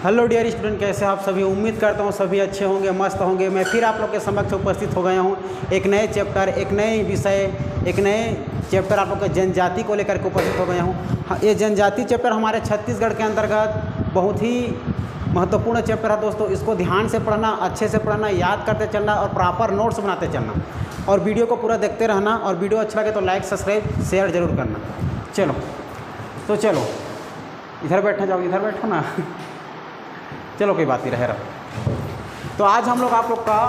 Hello dear student, कैसे आप सभी। उम्मीद करता हूँ सभी अच्छे होंगे, मस्त होंगे। मैं फिर आप लोग के समक्ष उपस्थित हो गया हूँ एक नए चैप्टर, एक नए विषय, एक नए चैप्टर आप लोग के जनजाति को लेकर के उपस्थित हो गया हूँ। ये जनजाति चैप्टर हमारे छत्तीसगढ़ के अंतर्गत बहुत ही महत्वपूर्ण चैप्टर है दोस्तों। इसको ध्यान से पढ़ना, अच्छे से पढ़ना, याद करते चलना और प्रॉपर नोट्स बनाते चलना, और वीडियो को पूरा देखते रहना। और वीडियो अच्छा लगे तो लाइक, सब्सक्राइब, शेयर जरूर करना। चलो इधर बैठना, जाओ इधर बैठो ना। चलो कोई बात नहीं, रहे रहो। तो आज हम लोग आप लोग का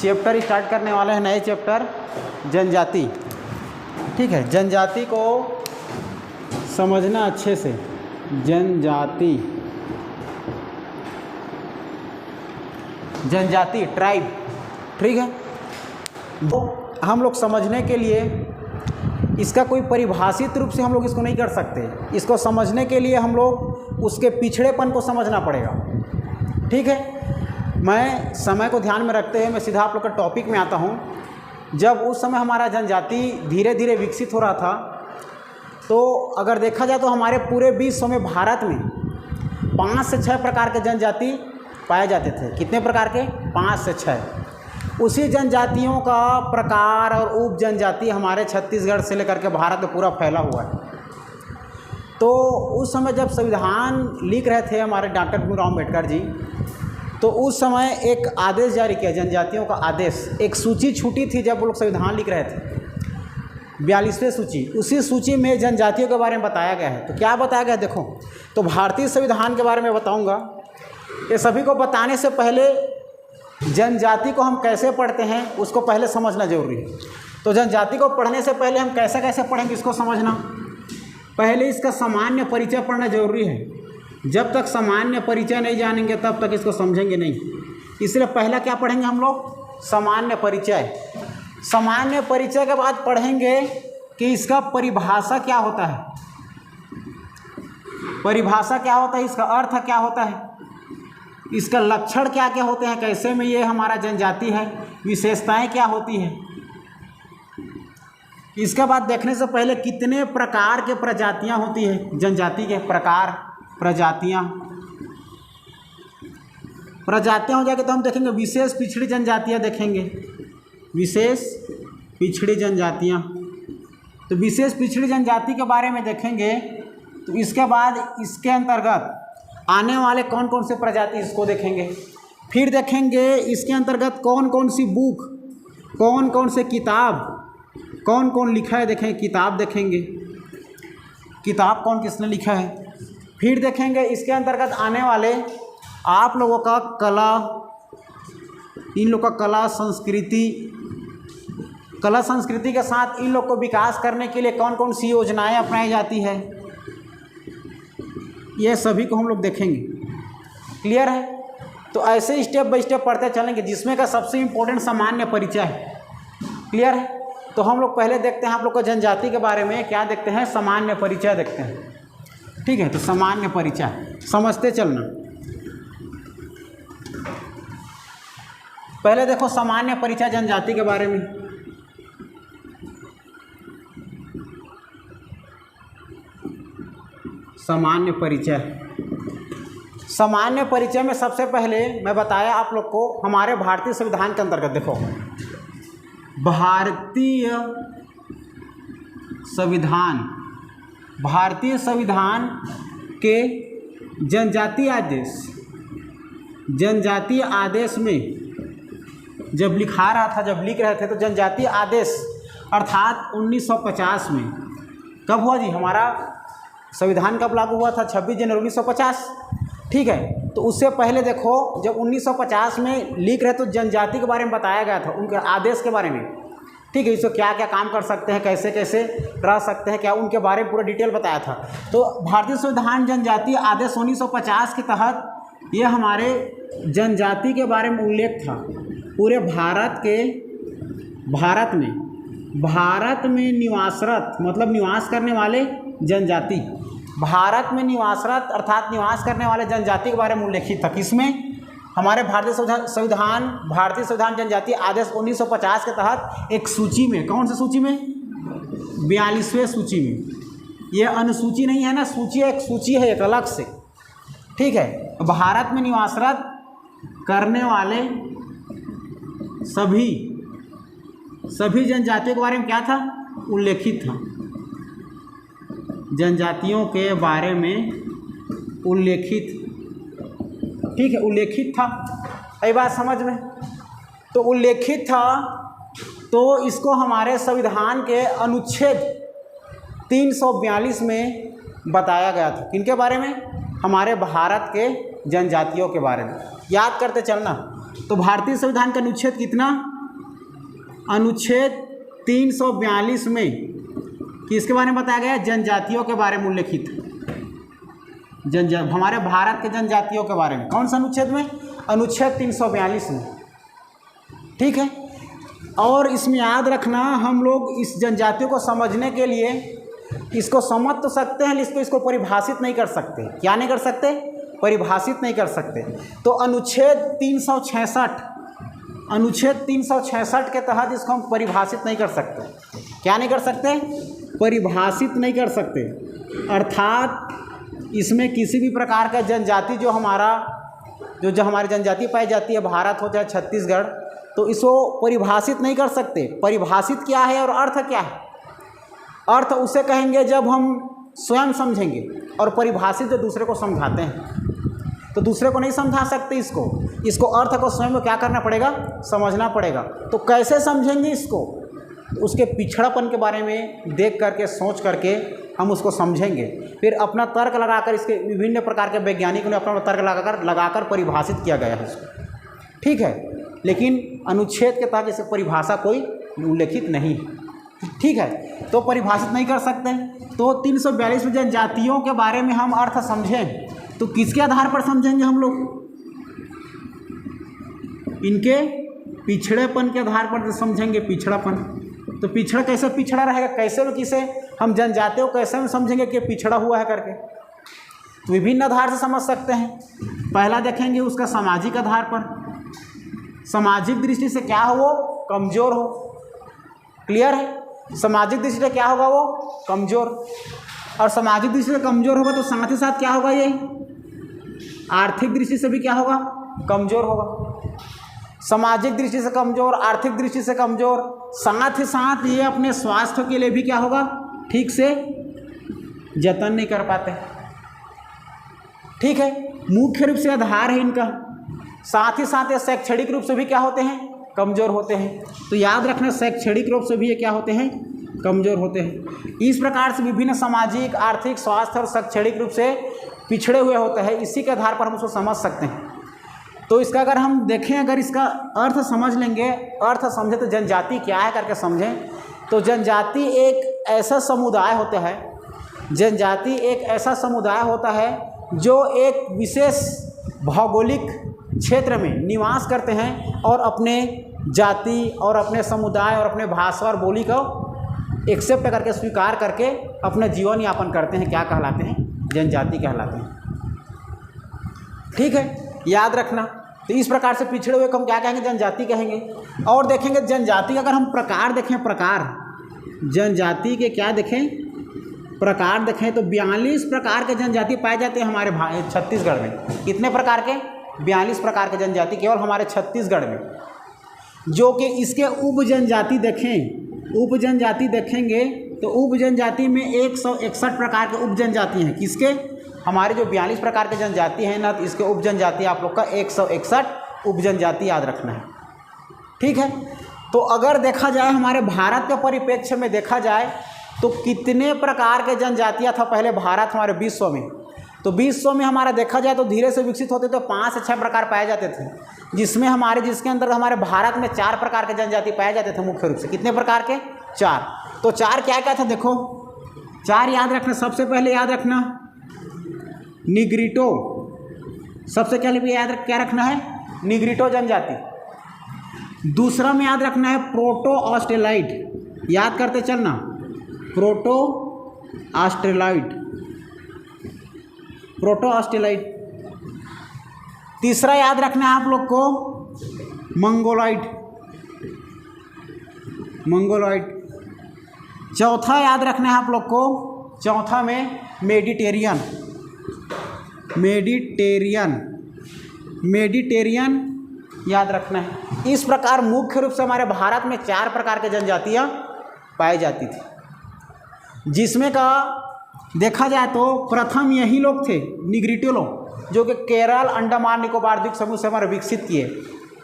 चैप्टर स्टार्ट करने वाले हैं, नए चैप्टर जनजाति। ठीक है, जनजाति को समझना अच्छे से। जनजाति ट्राइब, ठीक है। तो हम लोग समझने के लिए इसका कोई परिभाषित रूप से हम लोग इसको नहीं कर सकते। इसको समझने के लिए हम लोग उसके पिछड़ेपन को समझना पड़ेगा। ठीक है, मैं समय को ध्यान में रखते हुए मैं सीधा आप लोग के टॉपिक में आता हूँ। जब उस समय हमारा जनजाति धीरे धीरे विकसित हो रहा था, तो अगर देखा जाए तो हमारे पूरे विश्व में भारत में 5 से 6 प्रकार के जनजाति पाए जाते थे। कितने प्रकार के? 5 से 6। उसी जनजातियों का प्रकार और उप जनजाति हमारे छत्तीसगढ़ से लेकर के भारत में पूरा फैला हुआ है। तो उस समय जब संविधान लिख रहे थे हमारे डॉक्टर भीमराव अम्बेडकर जी, तो उस समय एक आदेश जारी किया, जनजातियों का आदेश। एक सूची छूटी थी जब वो लोग संविधान लिख रहे थे, 42वें सूची। उसी सूची में जनजातियों के बारे में बताया गया है। तो क्या बताया गया देखो। तो भारतीय संविधान के बारे में बताऊँगा। ये सभी को बताने से पहले जनजाति को हम कैसे पढ़ते हैं उसको पहले समझना जरूरी है। तो जनजाति को पढ़ने से पहले हम कैसे कैसे पढ़ेंगे इसको समझना। पहले इसका सामान्य परिचय पढ़ना जरूरी है। जब तक सामान्य परिचय नहीं जानेंगे तब तक इसको समझेंगे नहीं। इसलिए पहला क्या पढ़ेंगे हम लोग? सामान्य परिचय। सामान्य परिचय के बाद पढ़ेंगे कि इसका परिभाषा क्या होता है। परिभाषा क्या होता है, इसका अर्थ क्या होता है, इसका लक्षण क्या क्या होते हैं, कैसे में ये हमारा जनजाति है, विशेषताएं क्या होती हैं। इसके बाद देखने से पहले कितने प्रकार के प्रजातियां होती है जनजाति के। प्रकार, प्रजातियां हो जाएगी तो हम देखेंगे विशेष पिछड़ी जनजातियां देखेंगे। विशेष पिछड़ी जनजातियां, तो विशेष पिछड़ी जनजाति के बारे में देखेंगे। तो इसके बाद इसके अंतर्गत आने वाले कौन कौन से प्रजाति इसको देखेंगे। फिर देखेंगे इसके अंतर्गत कौन कौन सी बुक, कौन कौन से किताब, कौन कौन लिखा है देखेंगे। किताब देखेंगे, किताब कौन किसने लिखा है। फिर देखेंगे इसके अंतर्गत आने वाले आप लोगों का कला, इन लोग का कला संस्कृति। कला संस्कृति के साथ इन लोग को विकास करने के लिए कौन कौन सी योजनाएं अपनाई जाती है, ये सभी को हम लोग देखेंगे। क्लियर है? तो ऐसे स्टेप बाय स्टेप पढ़ते चलेंगे, जिसमें का सबसे इम्पोर्टेंट सामान्य परिचय है। क्लियर है? तो हम लोग पहले देखते हैं आप लोग को जनजाति के बारे में क्या देखते हैं, सामान्य परिचय देखते हैं। ठीक है, तो सामान्य परिचय समझते चलना। पहले देखो सामान्य परिचय जनजाति के बारे में। सामान्य परिचय, सामान्य परिचय में सबसे पहले मैं बताया आप लोग को हमारे भारतीय संविधान के अंतर्गत। देखो, भारतीय संविधान के जनजातीय आदेश में जब लिख रहे थे तो जनजातीय आदेश अर्थात 1950 में कब हुआ जी? हमारा संविधान कब लागू हुआ था? 26 जनवरी 1950। ठीक है, तो उससे पहले देखो जब 1950 में लिख रहे तो जनजाति के बारे में बताया गया था, उनके आदेश के बारे में। ठीक है, इसको क्या क्या काम कर सकते हैं, कैसे कैसे रह सकते हैं, क्या उनके बारे में पूरा डिटेल बताया था। तो भारतीय संविधान जनजातीय आदेश 1950 के तहत ये हमारे जनजाति के बारे में उल्लेख था। पूरे भारत में निवासरत मतलब निवास करने वाले जनजाति, भारत में निवासरत अर्थात निवास करने वाले जनजाति के बारे में उल्लेखित था। किसमें? हमारे भारतीय संविधान जनजाति आदेश 1950 के तहत एक सूची में। कौन सी सूची में? 42वें सूची में। ये अनुसूची नहीं है ना, सूची एक सूची है एक अलग से। ठीक है, भारत में निवासरत करने वाले सभी जनजातियों के बारे में क्या था, उल्लेखित था। जनजातियों के बारे में उल्लेखित, ठीक है, उल्लेखित था। ये बात समझ में, तो उल्लेखित था तो इसको हमारे संविधान के अनुच्छेद 342 में बताया गया था। किनके बारे में, हमारे भारत के जनजातियों के बारे में। याद करते चलना, तो भारतीय संविधान का अनुच्छेद कितना, अनुच्छेद 342 में किसके बारे में बताया गया, जनजातियों के बारे में उल्लेखित, हमारे भारत के जनजातियों के बारे में। कौन सा अनुच्छेद में, अनुच्छेद 342 में, ठीक है। और इसमें याद रखना, हम लोग इस जनजातियों को समझने के लिए इसको समझ तो सकते हैं, लेकिन इसको परिभाषित नहीं कर सकते। क्या नहीं कर सकते, परिभाषित नहीं कर सकते। तो अनुच्छेद 366 के तहत इसको हम परिभाषित नहीं कर सकते। क्या नहीं कर सकते, परिभाषित नहीं कर सकते। अर्थात इसमें किसी भी प्रकार का जनजाति जो हमारी जनजाति पाई जाती है, भारत हो चाहे छत्तीसगढ़, तो इसको परिभाषित नहीं कर सकते। परिभाषित क्या है और अर्थ क्या है, अर्थ उसे कहेंगे जब हम स्वयं समझेंगे, और परिभाषित जो दूसरे को समझाते हैं। तो दूसरे को नहीं समझा सकते इसको अर्थ को स्वयं को क्या करना पड़ेगा, समझना पड़ेगा। तो कैसे समझेंगे इसको, उसके पिछड़ापन के बारे में देख करके, सोच करके हम उसको समझेंगे। फिर अपना तर्क लगाकर, इसके विभिन्न प्रकार के वैज्ञानिकों ने अपना तर्क लगाकर परिभाषित किया गया है इसको, ठीक है। लेकिन अनुच्छेद के तहत इसे परिभाषा कोई उल्लेखित नहीं है, ठीक है, तो परिभाषित नहीं कर सकते। तो 342 में जनजातियों के बारे में हम अर्थ समझें तो किसके आधार पर समझेंगे हम लोग, इनके पिछड़ेपन के आधार पर समझेंगे। पिछड़ापन, तो पिछड़ा कैसे पिछड़ा रहेगा, कैसे में किसे हम जनजातियों को कैसे में समझेंगे कि पिछड़ा हुआ है करके, तो विभिन्न आधार से समझ सकते हैं। पहला देखेंगे उसका सामाजिक आधार पर, सामाजिक दृष्टि से क्या हो, वो कमज़ोर हो। क्लियर है, सामाजिक दृष्टि से क्या होगा, वो कमज़ोर। और सामाजिक दृष्टि से कमज़ोर होगा तो साथ ही साथ क्या होगा, ये आर्थिक दृष्टि से भी क्या होगा, कमज़ोर होगा। सामाजिक दृष्टि से कमज़ोर, आर्थिक दृष्टि से कमज़ोर, साथ ही साथ ये अपने स्वास्थ्य के लिए भी क्या होगा, ठीक से जतन नहीं कर पाते, ठीक है। मुख्य रूप से आधार है इनका। साथ ही साथ ये शैक्षणिक रूप से भी क्या होते हैं, कमज़ोर होते हैं। तो याद रखना, शैक्षणिक रूप से भी ये क्या होते हैं, कमज़ोर होते हैं। इस प्रकार से विभिन्न सामाजिक, आर्थिक, स्वास्थ्य और शैक्षणिक रूप से पिछड़े हुए होते हैं। इसी के आधार पर हम उसको समझ सकते हैं। तो इसका अगर हम देखें, अगर इसका अर्थ समझ लेंगे, अर्थ समझे तो जनजाति क्या है करके समझें, तो जनजाति एक ऐसा समुदाय होता है, जनजाति एक ऐसा समुदाय होता है जो एक विशेष भौगोलिक क्षेत्र में निवास करते हैं और अपने जाति और अपने समुदाय और अपने भाषा और बोली को एक्सेप्ट करके, स्वीकार करके अपना जीवन यापन करते हैं। क्या कहलाते हैं, जनजाति कहलाते हैं, ठीक है, याद रखना। तो इस प्रकार से पिछड़े हुए को हम क्या कहेंगे, जनजाति कहेंगे। और देखेंगे जनजाति का अगर हम प्रकार देखें, प्रकार जनजाति के क्या देखें, प्रकार देखें, तो 42 प्रकार के जनजाति पाए जाते हैं हमारे छत्तीसगढ़ में। कितने प्रकार के, 42 प्रकार के जनजाति केवल हमारे छत्तीसगढ़ में। जो कि इसके उप जनजाति देखें, उप जनजाति देखेंगे तो उप जनजाति में 161 प्रकार के उप जनजाति हैं। किसके, हमारे जो 42 प्रकार के जनजाति हैं ना, इसके उप जनजाति आप लोग का 161 उप जनजाति याद रखना है, ठीक है। तो अगर देखा जाए हमारे भारत के परिप्रेक्ष्य में देखा जाए तो कितने प्रकार के जनजातियाँ था पहले भारत हमारे विश्व में, तो विश्व में हमारा देखा जाए तो धीरे से विकसित होते तो 5 से 6 प्रकार पाए जाते थे, जिसके अंदर हमारे भारत में 4 प्रकार के जनजाति पाए जाते थे मुख्य रूप से। कितने प्रकार के, 4। तो 4 क्या क्या था, देखो 4 याद रखना। सबसे पहले याद रखना निग्रिटो, सबसे पहले क्या रखना है, निग्रिटो जनजाति। दूसरा में याद रखना है प्रोटो ऑस्ट्रेलाइड, याद करते चलना, प्रोटो ऑस्ट्रेलाइड, प्रोटो ऑस्ट्रेलाइड। तीसरा याद रखना है आप लोग को मंगोलाइड, मंगोलाइड। चौथा याद रखना है आप लोग को, चौथा में मेडिटेरियन, मेडिटेरियन याद रखना है। इस प्रकार मुख्य रूप से हमारे भारत में 4 प्रकार की जनजातियाँ पाई जाती थी, जिसमें का देखा जाए तो प्रथम यही लोग थे निग्रिटो लोग, जो कि केरल, अंडमान निकोबार द्वीप समूह से हमारे विकसित किए।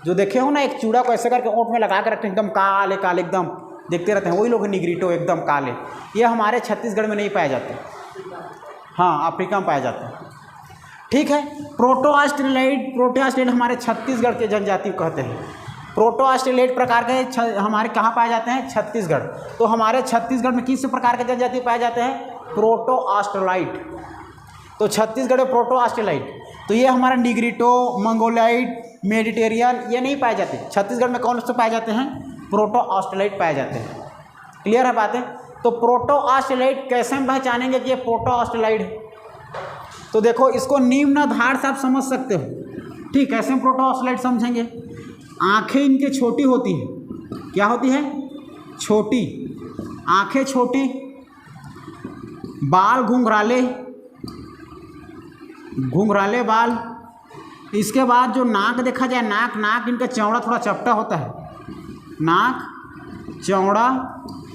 जो देखे हो ना, एक चूड़ा को ऐसे करके ओंठ में लगा कर रखते हैं, एकदम काले काले एकदम देखते रहते हैं, वही लोग निग्रिटो एकदम काले। ये हमारे छत्तीसगढ़ में नहीं पाए जाते, हाँ अफ्रीका में पाए जाते हैं। ठीक है। प्रोटो ऑस्ट्रेलियाइड हमारे छत्तीसगढ़ के जनजाति कहते हैं। प्रोटो ऑस्ट्रेलियाइड प्रकार के हमारे कहाँ पाए जाते हैं? छत्तीसगढ़। तो हमारे छत्तीसगढ़ में किस प्रकार के जनजाति पाए जाते हैं? Proto Australoid. तो छत्तीसगढ़ में प्रोटो ऑस्ट्रेलाइड, तो ये हमारा निग्रिटो, मंगोलाइड, मेडिटेरियन ये नहीं पाए जाते। छत्तीसगढ़ में कौन से पाए जाते हैं? प्रोटो ऑस्ट्रेलाइड पाए जाते हैं। क्लियर है बातें? तो प्रोटो ऑस्ट्रेलाइड कैसे हम पहचानेंगे कि ये प्रोटो ऑस्ट्रेलाइड है? तो देखो, इसको निम्नाधार से आप समझ सकते हो। ठीक, कैसे हम प्रोटो ऑस्ट्रेलाइड समझेंगे? आंखें इनके छोटी होती हैं। क्या होती है? छोटी आंखें, छोटी, बाल घुंघराले बाल। इसके बाद जो नाक देखा जाए, नाक इनका चौड़ा थोड़ा चपटा होता है। नाक चौड़ा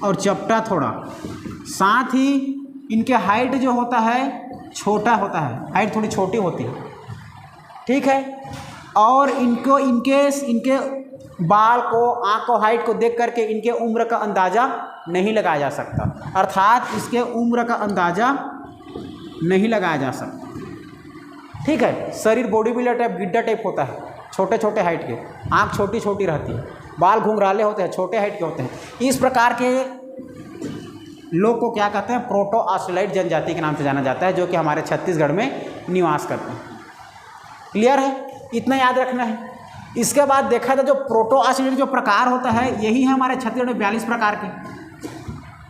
और चपटा थोड़ा। साथ ही इनके हाइट जो होता है छोटा होता है, हाइट थोड़ी छोटी होती है। ठीक है। और इनके बाल को, आँख को, हाइट को देख करके इनके उम्र का अंदाज़ा नहीं लगाया जा सकता, अर्थात इसके उम्र का अंदाज़ा नहीं लगाया जा सकता। ठीक है। शरीर बॉडी बिल्डर टाइप, गिड्डा टाइप होता है, छोटे छोटे हाइट के, आँख छोटी छोटी रहती है, बाल घुंघराले होते हैं, छोटे हाइट के होते हैं। इस प्रकार के लोग को क्या कहते हैं? प्रोटो ऑस्ट्रेलाइड जनजाति के नाम से जाना जाता है, जो कि हमारे छत्तीसगढ़ में निवास करते हैं। क्लियर है? इतना याद रखना है। इसके बाद देखा जाए जो प्रोटो ऑस्ट्रेलाइड जो प्रकार होता है, यही है हमारे छत्तीसगढ़ में 42 प्रकार के।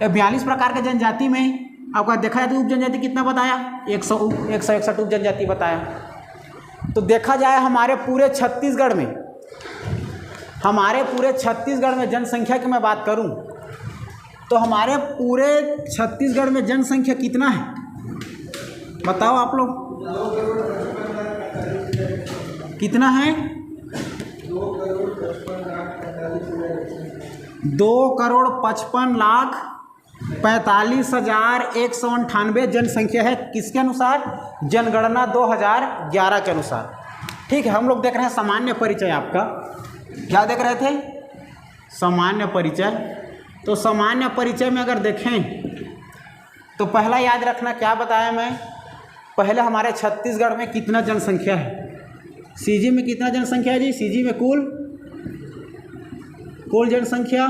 42 प्रकार के जनजाति में आपका देखा जाए तो उप जनजाति कितना बताया? 161 उप जनजाति बताया। तो देखा जाए हमारे पूरे छत्तीसगढ़ में जनसंख्या की मैं बात करूं तो हमारे पूरे छत्तीसगढ़ में जनसंख्या कितना है? बताओ आप लोग, कितना है? 2,55,45,198 जनसंख्या है। किसके अनुसार? जनगणना 2011 के अनुसार। ठीक है। हम लोग देख रहे हैं सामान्य परिचय। आपका क्या देख रहे थे? सामान्य परिचय। तो सामान्य परिचय में अगर देखें तो पहला याद रखना, क्या बताया मैं? पहले हमारे छत्तीसगढ़ में कितना जनसंख्या है? सीजी में कितना जनसंख्या है जी? सीजी में कुल जनसंख्या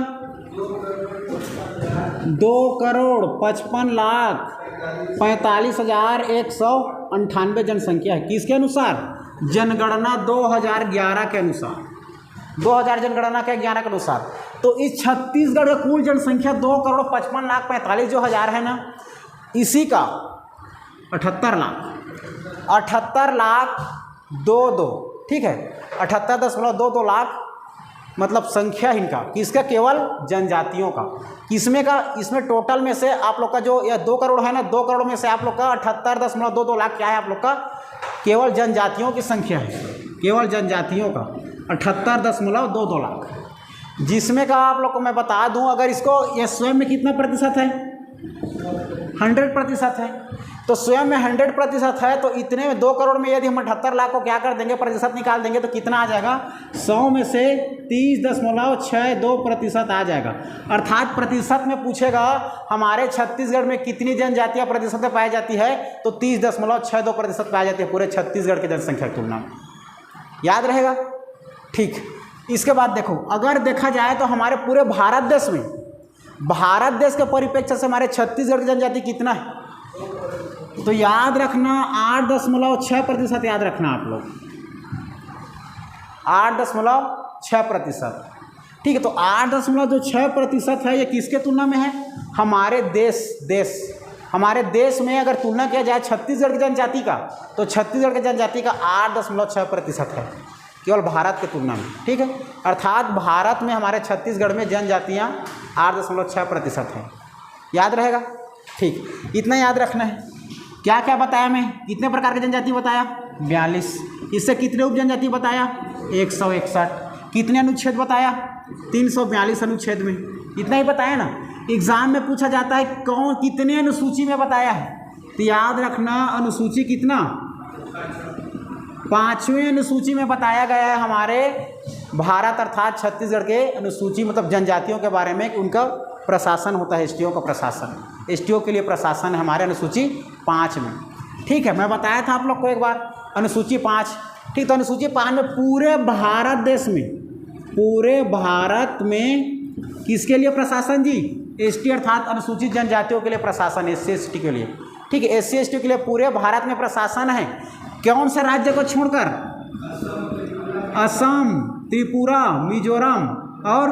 2,55,45,198 जनसंख्या है। किसके अनुसार? जनगणना 2011 के अनुसार। 2000 जनगणना के 11 के अनुसार। तो इस छत्तीसगढ़ का कुल जनसंख्या 2,55,45,000 जो हज़ार है ना, इसी का 78 लाख 2 ठीक है, 78.22 लाख मतलब संख्या इनका। किसका? केवल जनजातियों का। किसमें का? इसमें टोटल में से आप लोग का जो यह 2 करोड़ है ना, 2 करोड़ में से आप लोग का 78.22 लाख क्या है? आप लोग का केवल जनजातियों की संख्या है, केवल जनजातियों का 78.22 लाख। जिसमें का आप लोग को मैं बता दूं, अगर इसको ये स्वयं में कितना प्रतिशत है? 100% है। तो स्वयं में 100% है, तो इतने में 2 करोड़ में यदि हम 78 लाख को क्या कर देंगे? प्रतिशत निकाल देंगे तो कितना आ जाएगा? 100 में से 30.62% आ जाएगा। अर्थात प्रतिशत में पूछेगा हमारे छत्तीसगढ़ में कितनी जनजातियाँ प्रतिशत में पाई जाती है, तो 30.62% पाई जाती है पूरे छत्तीसगढ़ की जनसंख्या की तुलना में। याद रहेगा? ठीक। इसके बाद देखो, अगर देखा जाए तो हमारे पूरे भारत देश के परिप्रेक्ष्य से हमारे छत्तीसगढ़ की जनजाति कितना है? तो याद रखना 8.6% याद रखना आप लोग, 8.6%। ठीक है। तो 8.6% है, ये किसके तुलना में है? हमारे हमारे देश में अगर तुलना किया जाए छत्तीसगढ़ की जनजाति का, तो छत्तीसगढ़ की जनजाति का 8.6% है केवल भारत की तुलना में। ठीक है। अर्थात भारत में हमारे छत्तीसगढ़ में जनजातियाँ 8.6% है। याद रहेगा? ठीक, इतना याद रखना है। क्या क्या बताया मैं, कितने प्रकार की जनजाति बताया, 42। इससे कितने उप जनजाति बताया, 161। कितने अनुच्छेद बताया, 342 अनुच्छेद में, इतना ही बताया ना। एग्जाम में पूछा जाता है कौन कितने अनुसूची में बताया है, तो याद रखना अनुसूची कितना, 5वें अनुसूची में बताया गया है हमारे भारत अर्थात छत्तीसगढ़ के अनुसूची मतलब जनजातियों के बारे में कि उनका प्रशासन होता है, एसटीओ का प्रशासन, एसटीओ के लिए प्रशासन है हमारे अनुसूची 5 में। ठीक है, मैं बताया था आप लोग को एक बार अनुसूची 5। ठीक, तो अनुसूची 5 में पूरे भारत देश में, पूरे भारत में किसके लिए प्रशासन जी, एसटी अर्थात अनुसूचित जनजातियों के लिए प्रशासन, एससी एसटी के लिए। ठीक है, एससी एसटी के लिए पूरे भारत में प्रशासन है। कौन से राज्य को छोड़कर, असम, त्रिपुरा, मिजोरम और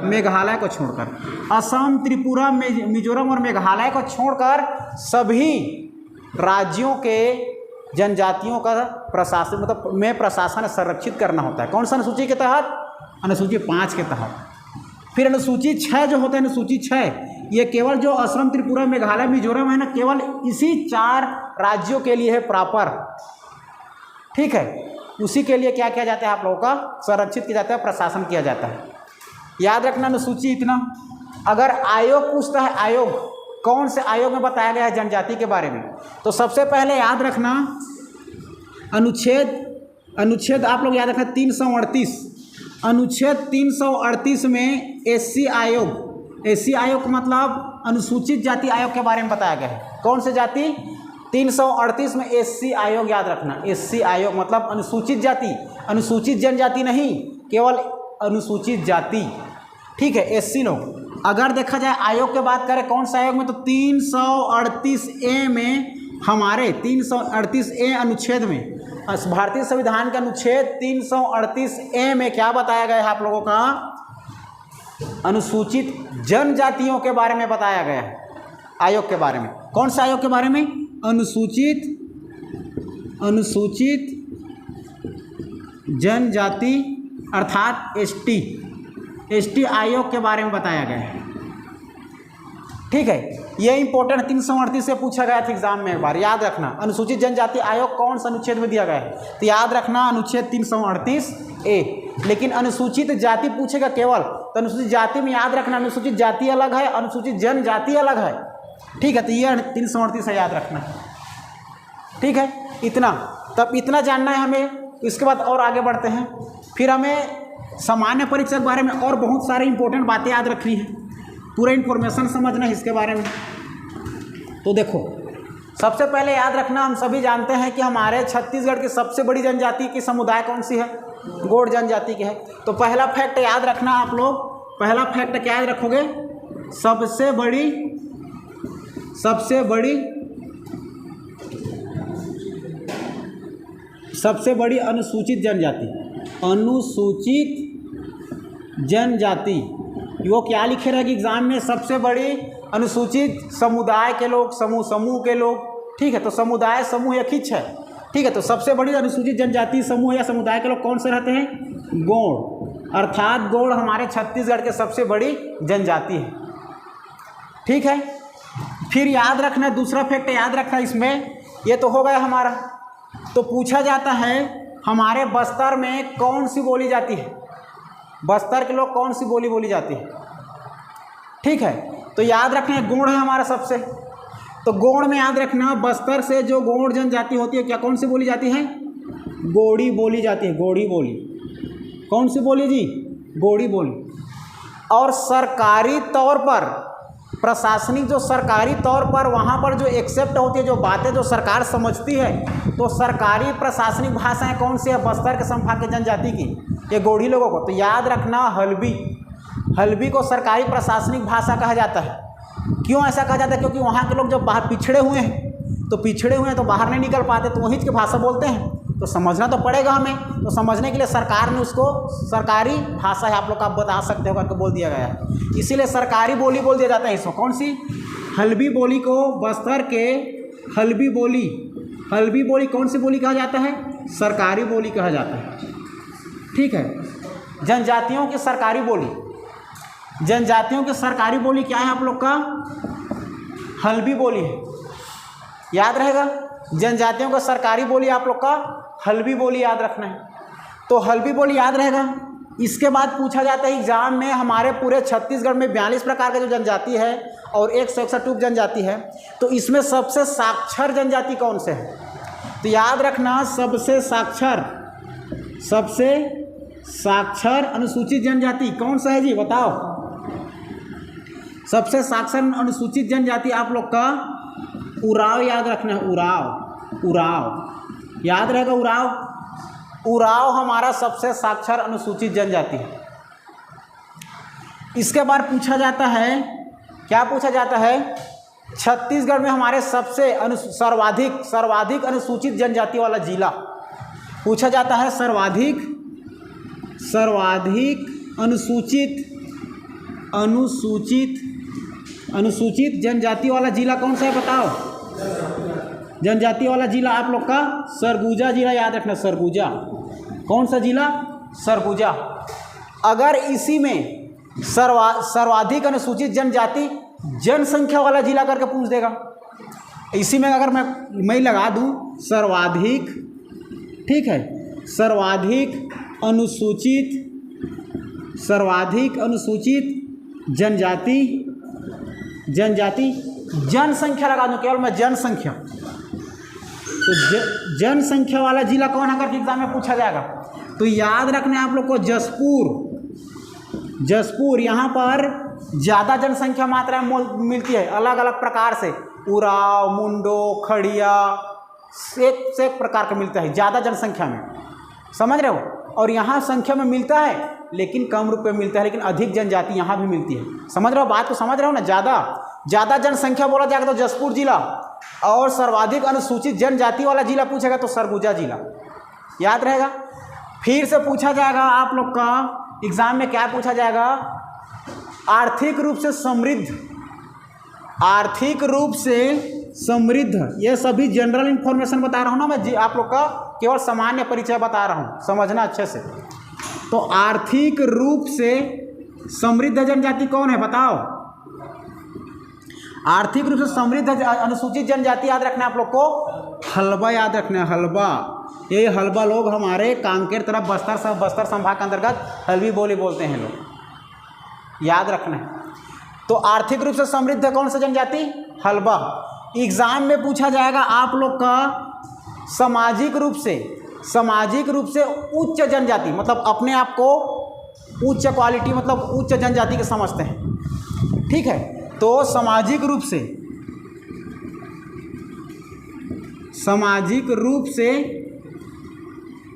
मेघालय को छोड़कर। असम, त्रिपुरा, मिजोरम और मेघालय को छोड़कर सभी राज्यों के जनजातियों का प्रशासन मतलब में प्रशासन संरक्षित करना होता है। कौन सा अनुसूची के तहत, अनुसूची 5 के तहत। फिर अनुसूची 6 जो होता है, अनुसूची 6 ये केवल जो असम, त्रिपुरा, मेघालय, मिजोरम है ना, केवल इसी 4 राज्यों के लिए है प्रॉपर। ठीक है, उसी के लिए क्या किया जाता है, आप लोगों का संरक्षित किया जाता है, प्रशासन किया जाता है। याद रखना अनुसूची इतना। अगर आयोग पूछता है, आयोग कौन से आयोग में बताया गया है जनजाति के बारे में, तो सबसे पहले याद रखना अनुच्छेद आप लोग याद रखना 338। अनुच्छेद 338 में एससी आयोग, एससी आयोग मतलब अनुसूचित जाति आयोग के बारे में बताया गया है। कौन से जाति, 338 में एससी आयोग याद रखना। एससी आयोग मतलब अनुसूचित जाति, अनुसूचित जनजाति नहीं, केवल अनुसूचित जाति। ठीक है, एससी लोग। अगर देखा जाए आयोग की बात करें कौन सा आयोग में, तो 338A में, हमारे 338A अनुच्छेद में, भारतीय संविधान के अनुच्छेद 338A में क्या बताया गया है आप लोगों का, अनुसूचित जनजातियों के बारे में बताया गया है, आयोग के बारे में। कौन सा आयोग के बारे में, अनुसूचित जनजाति अर्थात एसटी आयोग के बारे में बताया गया है। ठीक है, ये इंपॉर्टेंट 338 से पूछा गया था एग्जाम में, एक बार याद रखना। अनुसूचित जनजाति आयोग कौन सा अनुच्छेद में दिया गया है, तो याद रखना अनुच्छेद 338A। लेकिन अनुसूचित जाति पूछेगा केवल, तो अनुसूचित जाति में याद रखना अनुसूचित जाति अलग है, अनुसूचित जनजाति अलग है। ठीक है, तो ये 338 है, याद रखना। ठीक है, इतना, तब इतना जानना है हमें। इसके बाद और आगे बढ़ते हैं। फिर हमें सामान्य परीक्षा के बारे में और बहुत सारी इंपॉर्टेंट बातें याद रखनी है, पूरा इन्फॉर्मेशन समझना है इसके बारे में। तो देखो, सबसे पहले याद रखना, हम सभी जानते हैं कि हमारे छत्तीसगढ़ की सबसे बड़ी जनजाति की समुदाय कौन सी है, गोंड जनजाति की है। तो पहला फैक्ट याद रखना आप लोग, पहला फैक्ट क्या याद रखोगे, सबसे बड़ी अनुसूचित जनजाति, वो क्या लिखे रहेगी एग्जाम में, सबसे बड़ी अनुसूचित समुदाय के लोग, समूह के लोग। ठीक है, तो समुदाय समूह एक ही है। ठीक है, तो सबसे बड़ी अनुसूचित जनजाति समूह या समुदाय के लोग कौन से रहते हैं, गोंड, अर्थात गोंड हमारे छत्तीसगढ़ के सबसे बड़ी जनजाति है। ठीक है, फिर याद रखना दूसरा फैक्ट याद रखना इसमें, ये तो हो गया हमारा। तो पूछा जाता है हमारे बस्तर में कौन सी बोली जाती है, बस्तर के लोग कौन सी बोली बोली जाती है। ठीक है, तो याद रखना गोंड है हमारा सबसे, तो गोंड में याद रखना बस्तर से जो गोंड जनजाति होती है क्या कौन सी बोली जाती है, गोड़ी बोली जाती है, गोड़ी बोली। कौन सी बोली जी, गोड़ी बोली। और सरकारी तौर पर प्रशासनिक जो सरकारी तौर पर वहाँ पर जो एक्सेप्ट होती है, जो बातें जो सरकार समझती है, तो सरकारी प्रशासनिक भाषाएं कौन सी है, बस्तर के संभाग के जनजाति की, ये गोढ़ी लोगों को। तो याद रखना हल्बी को सरकारी प्रशासनिक भाषा कहा जाता है। क्यों ऐसा कहा जाता है, क्योंकि वहाँ के लोग जब बाहर पिछड़े हुए हैं तो बाहर नहीं निकल पाते, तो वहीं की भाषा बोलते हैं, तो समझना तो पड़ेगा हमें। तो समझने के लिए सरकार ने उसको सरकारी भाषा है, आप लोग आप बता सकते हो करके बोल दिया गया है, इसीलिए सरकारी बोली बोल दिया जाता है इसको। कौन सी, हल्बी बोली को बस्तर के हल्बी बोली कौन सी बोली कहा जाता है, सरकारी बोली कहा जाता है। ठीक है, जनजातियों की सरकारी बोली क्या है आप लोग का, हल्बी बोली है। याद रहेगा। जनजातियों का सरकारी बोली आप लोग का हल्बी बोली याद रखना है, तो हल्बी बोली याद रहेगा। इसके बाद पूछा जाता है एग्जाम में, हमारे पूरे छत्तीसगढ़ में 42 प्रकार का जो जनजाति है और 161 उप जनजाति है, तो इसमें सबसे साक्षर जनजाति कौन से है? तो याद रखना सबसे साक्षर अनुसूचित जनजाति कौन सा है जी, बताओ। सबसे साक्षर अनुसूचित जनजाति आप लोग का उराव याद रखना है, उराव याद रहेगा। उराव हमारा सबसे साक्षर अनुसूचित जनजाति है। इसके बाद पूछा जाता है, क्या पूछा जाता है, छत्तीसगढ़ में हमारे सबसे सर्वाधिक अनुसूचित जनजाति वाला जिला पूछा जाता है। सर्वाधिक अनुसूचित जनजाति वाला जिला कौन सा है बताओ। जनजाति वाला जिला आप लोग का सरगुजा जिला याद रखना, सरगुजा। कौन सा जिला? सरगुजा। अगर इसी में सर्वाधिक अनुसूचित जनजाति जनसंख्या वाला जिला करके पूछ देगा, इसी में अगर मैं लगा दूं सर्वाधिक, ठीक है, सर्वाधिक अनुसूचित जनजाति जनसंख्या लगा दूं, केवल मैं जनसंख्या, तो जनसंख्या वाला जिला कौन है अगर एग्जाम में पूछा जाएगा तो याद रखना है आप लोग को जसपुर। यहाँ पर ज़्यादा जनसंख्या मात्रा में मिलती है, अलग अलग प्रकार से, उराव, मुंडो, खड़िया, एक प्रकार का मिलता है ज़्यादा जनसंख्या में, समझ रहे हो। और यहाँ संख्या में मिलता है लेकिन कम रूप में मिलता है, लेकिन अधिक जनजाति यहाँ भी मिलती है, समझ रहे हो बात को, समझ रहे हो ना। ज़्यादा जनसंख्या बोला जाएगा तो जसपुर जिला, और सर्वाधिक अनुसूचित जनजाति वाला जिला पूछेगा तो सरगुजा जिला, याद रहेगा। फिर से पूछा जाएगा आप लोग का एग्जाम में, क्या पूछा जाएगा, आर्थिक रूप से समृद्ध, ये सभी जनरल इंफॉर्मेशन बता रहा हूँ ना मैं, आप लोग का केवल सामान्य परिचय बता रहा हूँ, समझना अच्छे से। तो आर्थिक रूप से समृद्ध जनजाति कौन है बताओ। आर्थिक रूप से समृद्ध अनुसूचित जनजाति याद रखना है आप लोग को, हलबा याद रखना है, हलबा। ये हलबा लोग हमारे कांकेर तरफ बस्तर संभाग के अंतर्गत हल्बी बोली बोलते हैं लोग, याद रखना है। तो आर्थिक रूप से समृद्ध कौन सा जनजाति? हलबा। एग्जाम में पूछा जाएगा आप लोग का सामाजिक रूप से उच्च जनजाति, मतलब अपने आप को उच्च क्वालिटी, मतलब उच्च जनजाति के समझते हैं, ठीक है। तो सामाजिक रूप से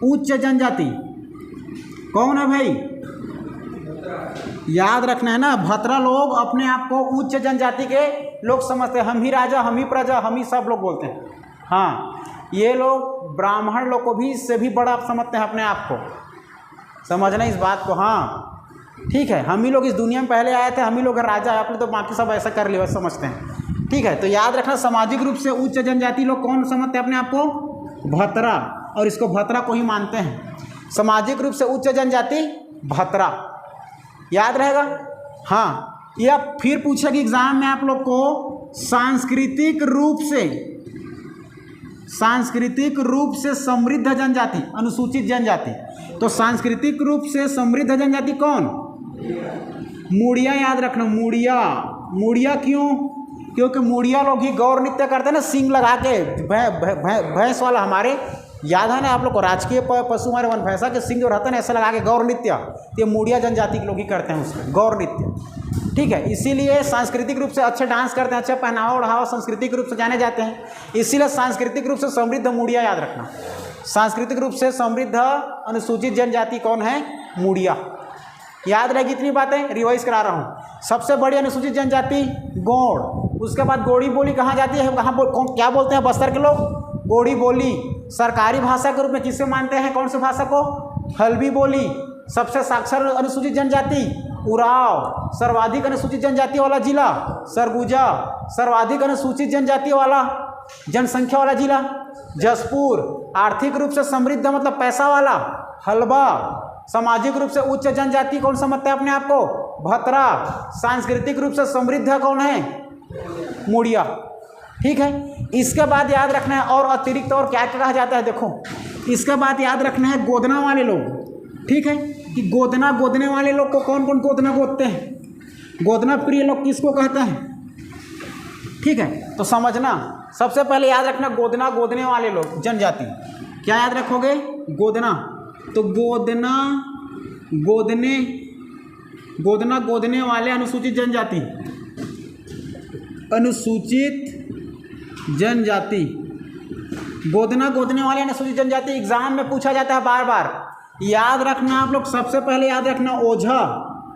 उच्च जनजाति कौन है भाई? याद रखना है ना, भतरा लोग अपने आप को उच्च जनजाति के लोग समझते हैं, हम ही राजा, हम ही प्रजा, हम ही सब लोग बोलते हैं। हाँ, ये लोग ब्राह्मण लोग को भी इससे भी बड़ा समझते हैं अपने आप को, समझना इस बात को। हाँ ठीक है, हम ही लोग इस दुनिया में पहले आए थे, हम ही लोग राजा है, आपने तो बाकी सब ऐसा कर लिया समझते हैं, ठीक है। तो याद रखना सामाजिक रूप से उच्च जनजाति लोग कौन समझते हैं अपने आप को? भतरा, और इसको भतरा को ही मानते हैं। सामाजिक रूप से उच्च जनजाति भतरा, याद रहेगा। हाँ, या फिर पूछेगी एग्जाम में आप लोग को सांस्कृतिक रूप से समृद्ध जनजाति, अनुसूचित जनजाति। तो सांस्कृतिक रूप से समृद्ध जनजाति कौन? मुड़िया याद रखना, मुड़िया क्यों? क्योंकि मुड़िया लोग ही गौर नृत्य करते हैं ना, सींग लगा के, भैंस वाला, हमारे याद है ना आप लोग को, राजकीय पशु हमारे वन भैंसा के सींग जो रहता है ना ऐसा लगा के गौर नृत्य, ये मुड़िया जनजाति के लोग ही करते हैं उसमें गौर नृत्य, ठीक है। इसीलिए सांस्कृतिक रूप से अच्छे डांस करते हैं, अच्छा पहनावा ओढ़ावा सांस्कृतिक रूप से जाने जाते हैं, इसीलिए सांस्कृतिक रूप से समृद्ध मुड़िया याद रखना। सांस्कृतिक रूप से समृद्ध अनुसूचित जनजाति कौन है? मुड़िया। याद रहेगी इतनी बातें, रिवाइज करा रहा हूँ। सबसे बड़ी अनुसूचित जनजाति गौड़, उसके बाद गोड़ी बोली कहाँ जाती है, क्या बोलते हैं बस्तर के लोग? गोड़ी बोली। सरकारी भाषा के रूप में किससे मानते हैं, कौन सी भाषा को? हल्बी बोली। सबसे साक्षर अनुसूचित जनजाति उराव। सर्वाधिक अनुसूचित जनजाति वाला जिला सरगुजा। सर्वाधिक अनुसूचित जनजाति वाला जनसंख्या वाला जिला जसपुर। आर्थिक रूप से समृद्ध मतलब पैसा वाला हलबा। सामाजिक रूप से उच्च जनजाति कौन समझता है अपने आप को? भतरा। सांस्कृतिक रूप से समृद्ध कौन है? मुड़िया। ठीक है। इसके बाद याद रखना है और अतिरिक्त और क्या क्या कहा जाता है, देखो इसके बाद याद रखना है गोदना वाले लोग, ठीक है, कि गोदने वाले लोग को कौन कौन गोदना गोदते हैं, गोदना प्रिय लोग किसको कहते हैं, ठीक है। तो समझना, सबसे पहले याद रखना गोदने वाले लोग जनजाति, क्या याद रखोगे, गोदना, तो गोदने वाले अनुसूचित जनजाति, गोदने वाले अनुसूचित जनजाति एग्जाम में पूछा जाता है बार बार। याद रखना आप लोग, सबसे पहले याद रखना ओझा,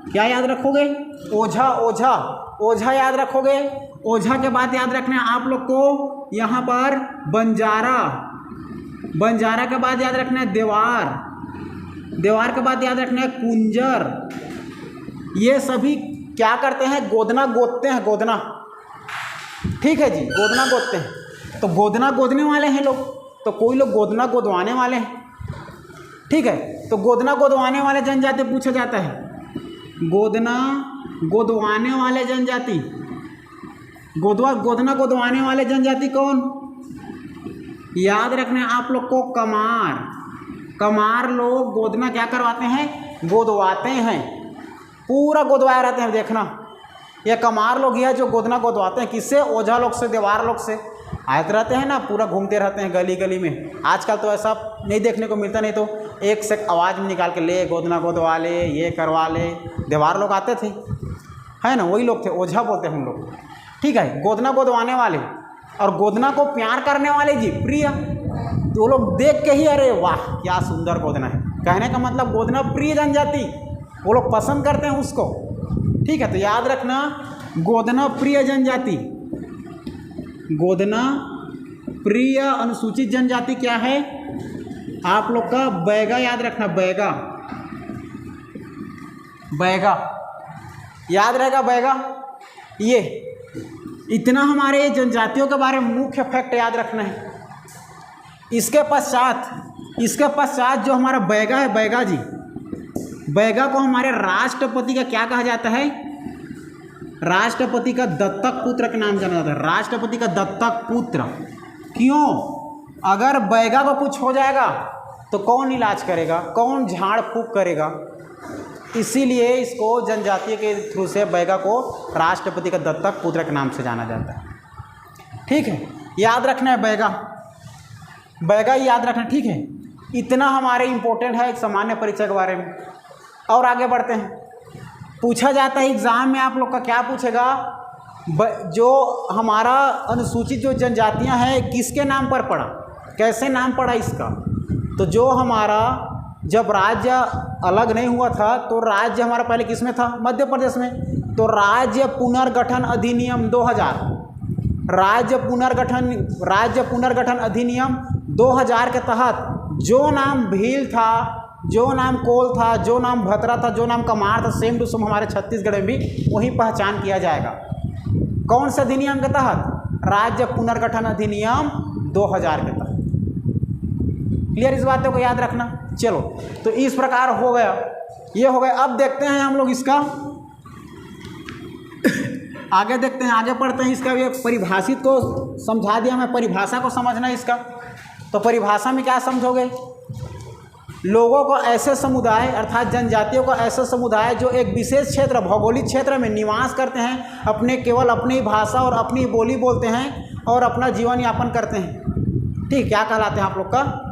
क्या याद रखोगे, ओझा याद रखोगे। ओझा के बाद याद रखना है आप लोग को यहाँ पर बंजारा के बाद याद रखना है देवार के बाद याद रखना है कुंजर। ये सभी क्या करते हैं, गोदना गोदते हैं, गोदना, ठीक है जी, गोदना गोदते हैं। तो गोदना गोदने वाले हैं लोग, तो कोई लोग गोदना गोदवाने वाले हैं, ठीक है। तो गोदना गोदवाने वाले जनजाति पूछा जाता है, गोदना गोदवाने वाले जनजाति, गोदना गोदवाने वाले जनजाति कौन, याद रखना है आप लोग को कमार लोग गोदना क्या करवाते हैं, गोदवाते हैं, पूरा गोदवाए रहते हैं। देखना ये कमार लोग ही है जो गोदना गोदवाते हैं, किससे, ओझा लोग से, देवार लोग से आते रहते हैं ना, पूरा घूमते रहते हैं गली गली में। आजकल तो ऐसा नहीं देखने को मिलता, नहीं तो एक से आवाज़ में निकाल के ले गोदना गोदवा ले, ये करवा ले, देवार लोग आते थे, है ना, वही लोग थे, ओझा बोलते हैं हम लोग, ठीक है। गोदना गोदवाने वाले और गोदना को प्यार करने वाले जी प्रिय, तो वो लोग देख के ही अरे वाह क्या सुंदर गोदना है, कहने का मतलब गोदना प्रिय जनजाति, वो लोग पसंद करते हैं उसको, ठीक है। तो याद रखना गोदना प्रिय जनजाति, गोदना प्रिय अनुसूचित जनजाति क्या है आप लोग का, बैगा याद रखना, बैगा याद रहेगा, बैगा। ये इतना हमारे जनजातियों के बारे में मुख्य फैक्ट याद रखना है। इसके पश्चात जो हमारा बैगा है, बैगा जी, बैगा को हमारे राष्ट्रपति का क्या कहा जाता है, राष्ट्रपति का दत्तक पुत्र के नाम जाना जाता है, राष्ट्रपति का दत्तक पुत्र। क्यों, अगर बैगा को कुछ हो जाएगा तो कौन इलाज करेगा, कौन झाड़ फूक करेगा, इसीलिए इसको जनजाति के थ्रू से बैगा को राष्ट्रपति का दत्तक पुत्र के नाम से जाना जाता है, ठीक है। याद रखना है बैगा ही याद रखना, ठीक है। इतना हमारे इम्पोर्टेंट है एक सामान्य परीक्षा के बारे में। और आगे बढ़ते हैं, पूछा जाता है एग्ज़ाम में आप लोग का क्या पूछेगा, जो हमारा अनुसूचित जो जनजातियां हैं किसके नाम पर पड़ा, कैसे नाम पड़ा इसका। तो जो हमारा जब राज्य अलग नहीं हुआ था तो राज्य हमारा पहले किस में था, मध्य प्रदेश में। तो राज्य पुनर्गठन अधिनियम 2000, राज्य पुनर्गठन अधिनियम 2000 के तहत जो नाम भील था, जो नाम कोल था, जो नाम भतरा था, जो नाम कमार था, सेम टू सेम हमारे छत्तीसगढ़ में भी वही पहचान किया जाएगा। कौन से अधिनियम के तहत, राज्य पुनर्गठन अधिनियम 2000 के तहत। क्लियर, इस बातों को याद रखना। चलो, तो इस प्रकार हो गया, ये हो गया। अब देखते हैं हम लोग इसका आगे देखते हैं, आगे पढ़ते हैं। इसका भी एक परिभाषित को समझा दिया मैं, परिभाषा को समझना इसका। तो परिभाषा में क्या समझोगे, लोगों को ऐसे समुदाय अर्थात जनजातियों को ऐसे समुदाय जो एक विशेष क्षेत्र, भौगोलिक क्षेत्र में निवास करते हैं, केवल अपनी भाषा और अपनी बोली बोलते हैं और अपना जीवन यापन करते हैं। ठीक, क्या कहलाते हैं आप लोग का,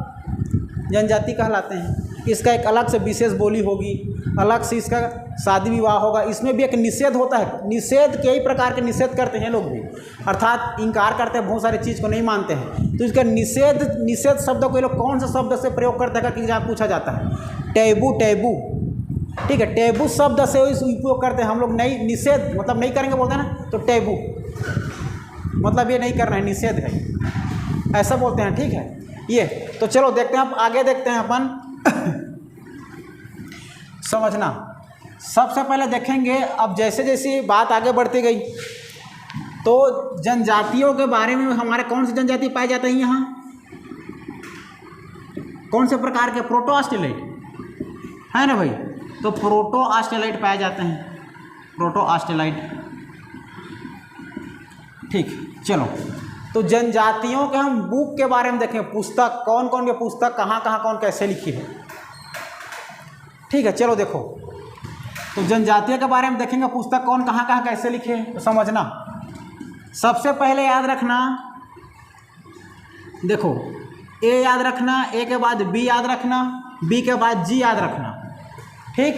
जनजाति कहलाते हैं। इसका एक अलग से विशेष बोली होगी, अलग से इसका शादी विवाह होगा। इसमें भी एक निषेध होता है, निषेध कई प्रकार के निषेध करते हैं लोग भी, अर्थात इनकार करते हैं, बहुत सारी चीज़ को नहीं मानते हैं। तो इसका निषेध शब्द को ये लोग कौन से शब्द से प्रयोग करते हैं कि पूछा जाता है, टैबू। ठीक है, टैबू शब्द से उपयोग करते हैं हम लोग। नहीं, निषेध मतलब नहीं करेंगे बोलते हैं ना, तो टैबू मतलब ये नहीं करना है, निषेध है, ऐसा बोलते हैं। ठीक है, ये तो चलो देखते हैं, आगे देखते हैं अपन समझना। सबसे पहले देखेंगे, अब जैसे जैसे बात आगे बढ़ती गई तो जनजातियों के बारे में हमारे कौन सी जनजाति पाए जाते हैं यहाँ, कौन से प्रकार के, प्रोटो ऑस्ट्रेलाइट है ना भाई। तो प्रोटो ऑस्ट्रेलाइट पाए जाते हैं, प्रोटो ऑस्ट्रेलाइट। ठीक, चलो तो जनजातियों के हम बुक के बारे में देखें, पुस्तक कौन कौन के पुस्तक कहाँ कहाँ कौन कैसे लिखी है। ठीक है, चलो देखो, तो जनजातियों के बारे में देखेंगे पुस्तक कौन कहाँ कहाँ कैसे लिखे हैं। तो समझना, सबसे पहले याद रखना, देखो ए याद रखना, ए के बाद बी याद रखना, बी के बाद जी याद रखना। ठीक,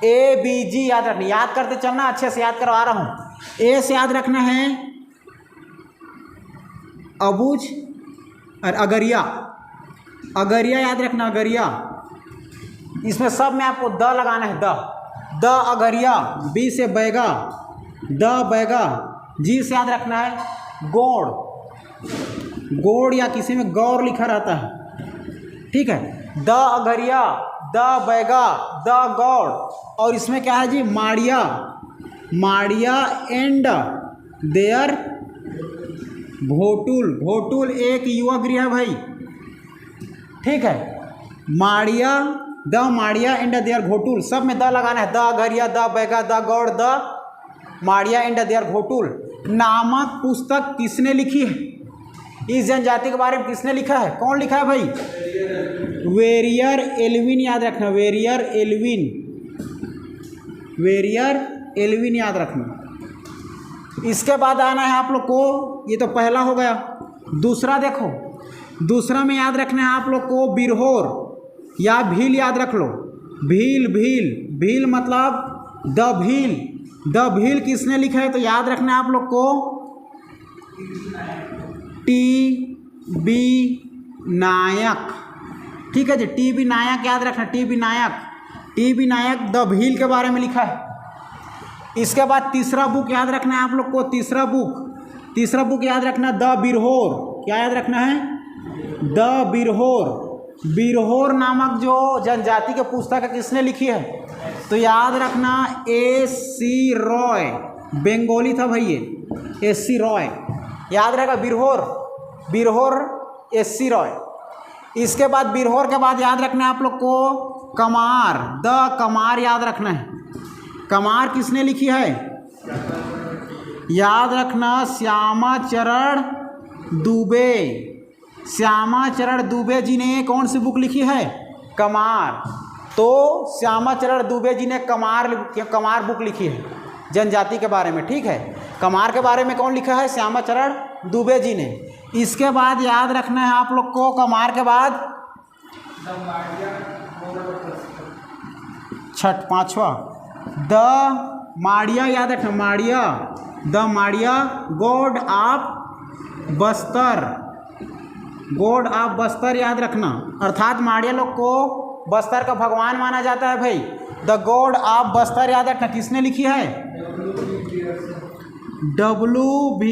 ए बी जी याद रखना, याद करते चलना, अच्छे से याद करवा रहा हूँ। ए से याद रखना है अबुझ और अगरिया, अगरिया याद रखना, अगरिया। इसमें सब में आपको द लगाना है, द अगरिया। बी से बैगा, द बैगा। जी से याद रखना है गोड़, गोड़ या किसी में गौर लिखा रहता है। ठीक है, the Agaria, the Baiga, the Gaur. और इसमें क्या है जी, माड़िया, माड़िया एंड देयर घोटुल, घोटुल एक युवा गृह है भाई। ठीक है, Maria, the Maria and their Ghotul, सब में द लगाना है, the Agaria, the Baiga, the Gaur, the Maria and their Ghotul नामक पुस्तक किसने लिखी है? इस जनजाति के बारे में किसने लिखा है? कौन लिखा है भाई? वेरियर एल्विन याद रखना, वेरियर एल्विन, वेरियर एल्विन याद रखना। इसके बाद आना है आप लोग को, ये तो पहला हो गया। दूसरा देखो, दूसरा में याद रखना है आप लोग को बिरहोर या भील याद रख लो, भील, भील, भील मतलब द भील, द भील किसने लिखा है? तो याद रखना है आप लोग को टी बी नायक। ठीक है जी, टी बी नायक याद रखना, T B Nayak, T B Nayak the Bhil के बारे में लिखा है। इसके बाद तीसरा बुक याद रखना है आप लोग को, तीसरा बुक, तीसरा बुक याद रखना द बिरहोर। क्या याद रखना है? द बिरहोर। बिरहोर नामक जो जनजाति के पुस्तक है किसने लिखी है? तो याद रखना A.C. रॉय, बंगाली था भाई ये, A.C. रॉय याद रहेगा। बिरहोर, बिरहोर A.C. रॉय। इसके बाद बिरहोर के बाद याद रखना है आप लोग को कमार, द कमार याद रखना है। कमार किसने लिखी है? याद रखना श्यामा चरण दुबे, श्यामा चरण दुबे जी ने कौन सी बुक लिखी है? कमार। तो श्यामा चरण दुबे जी ने कमार बुक लिखी है जनजाति के बारे में। ठीक है, कमार के बारे में कौन लिखा है? श्यामा चरण दुबे जी ने। इसके बाद याद रखना है आप लोग को कमार के बाद पांचवा द माड़िया याद रखना, Madia, the Madia God of Bastar, God of Bastar याद रखना। अर्थात माड़िया लोग को बस्तर का भगवान माना जाता है भाई। द गॉड ऑफ बस्तर याद रखना, किसने लिखी है? W.B.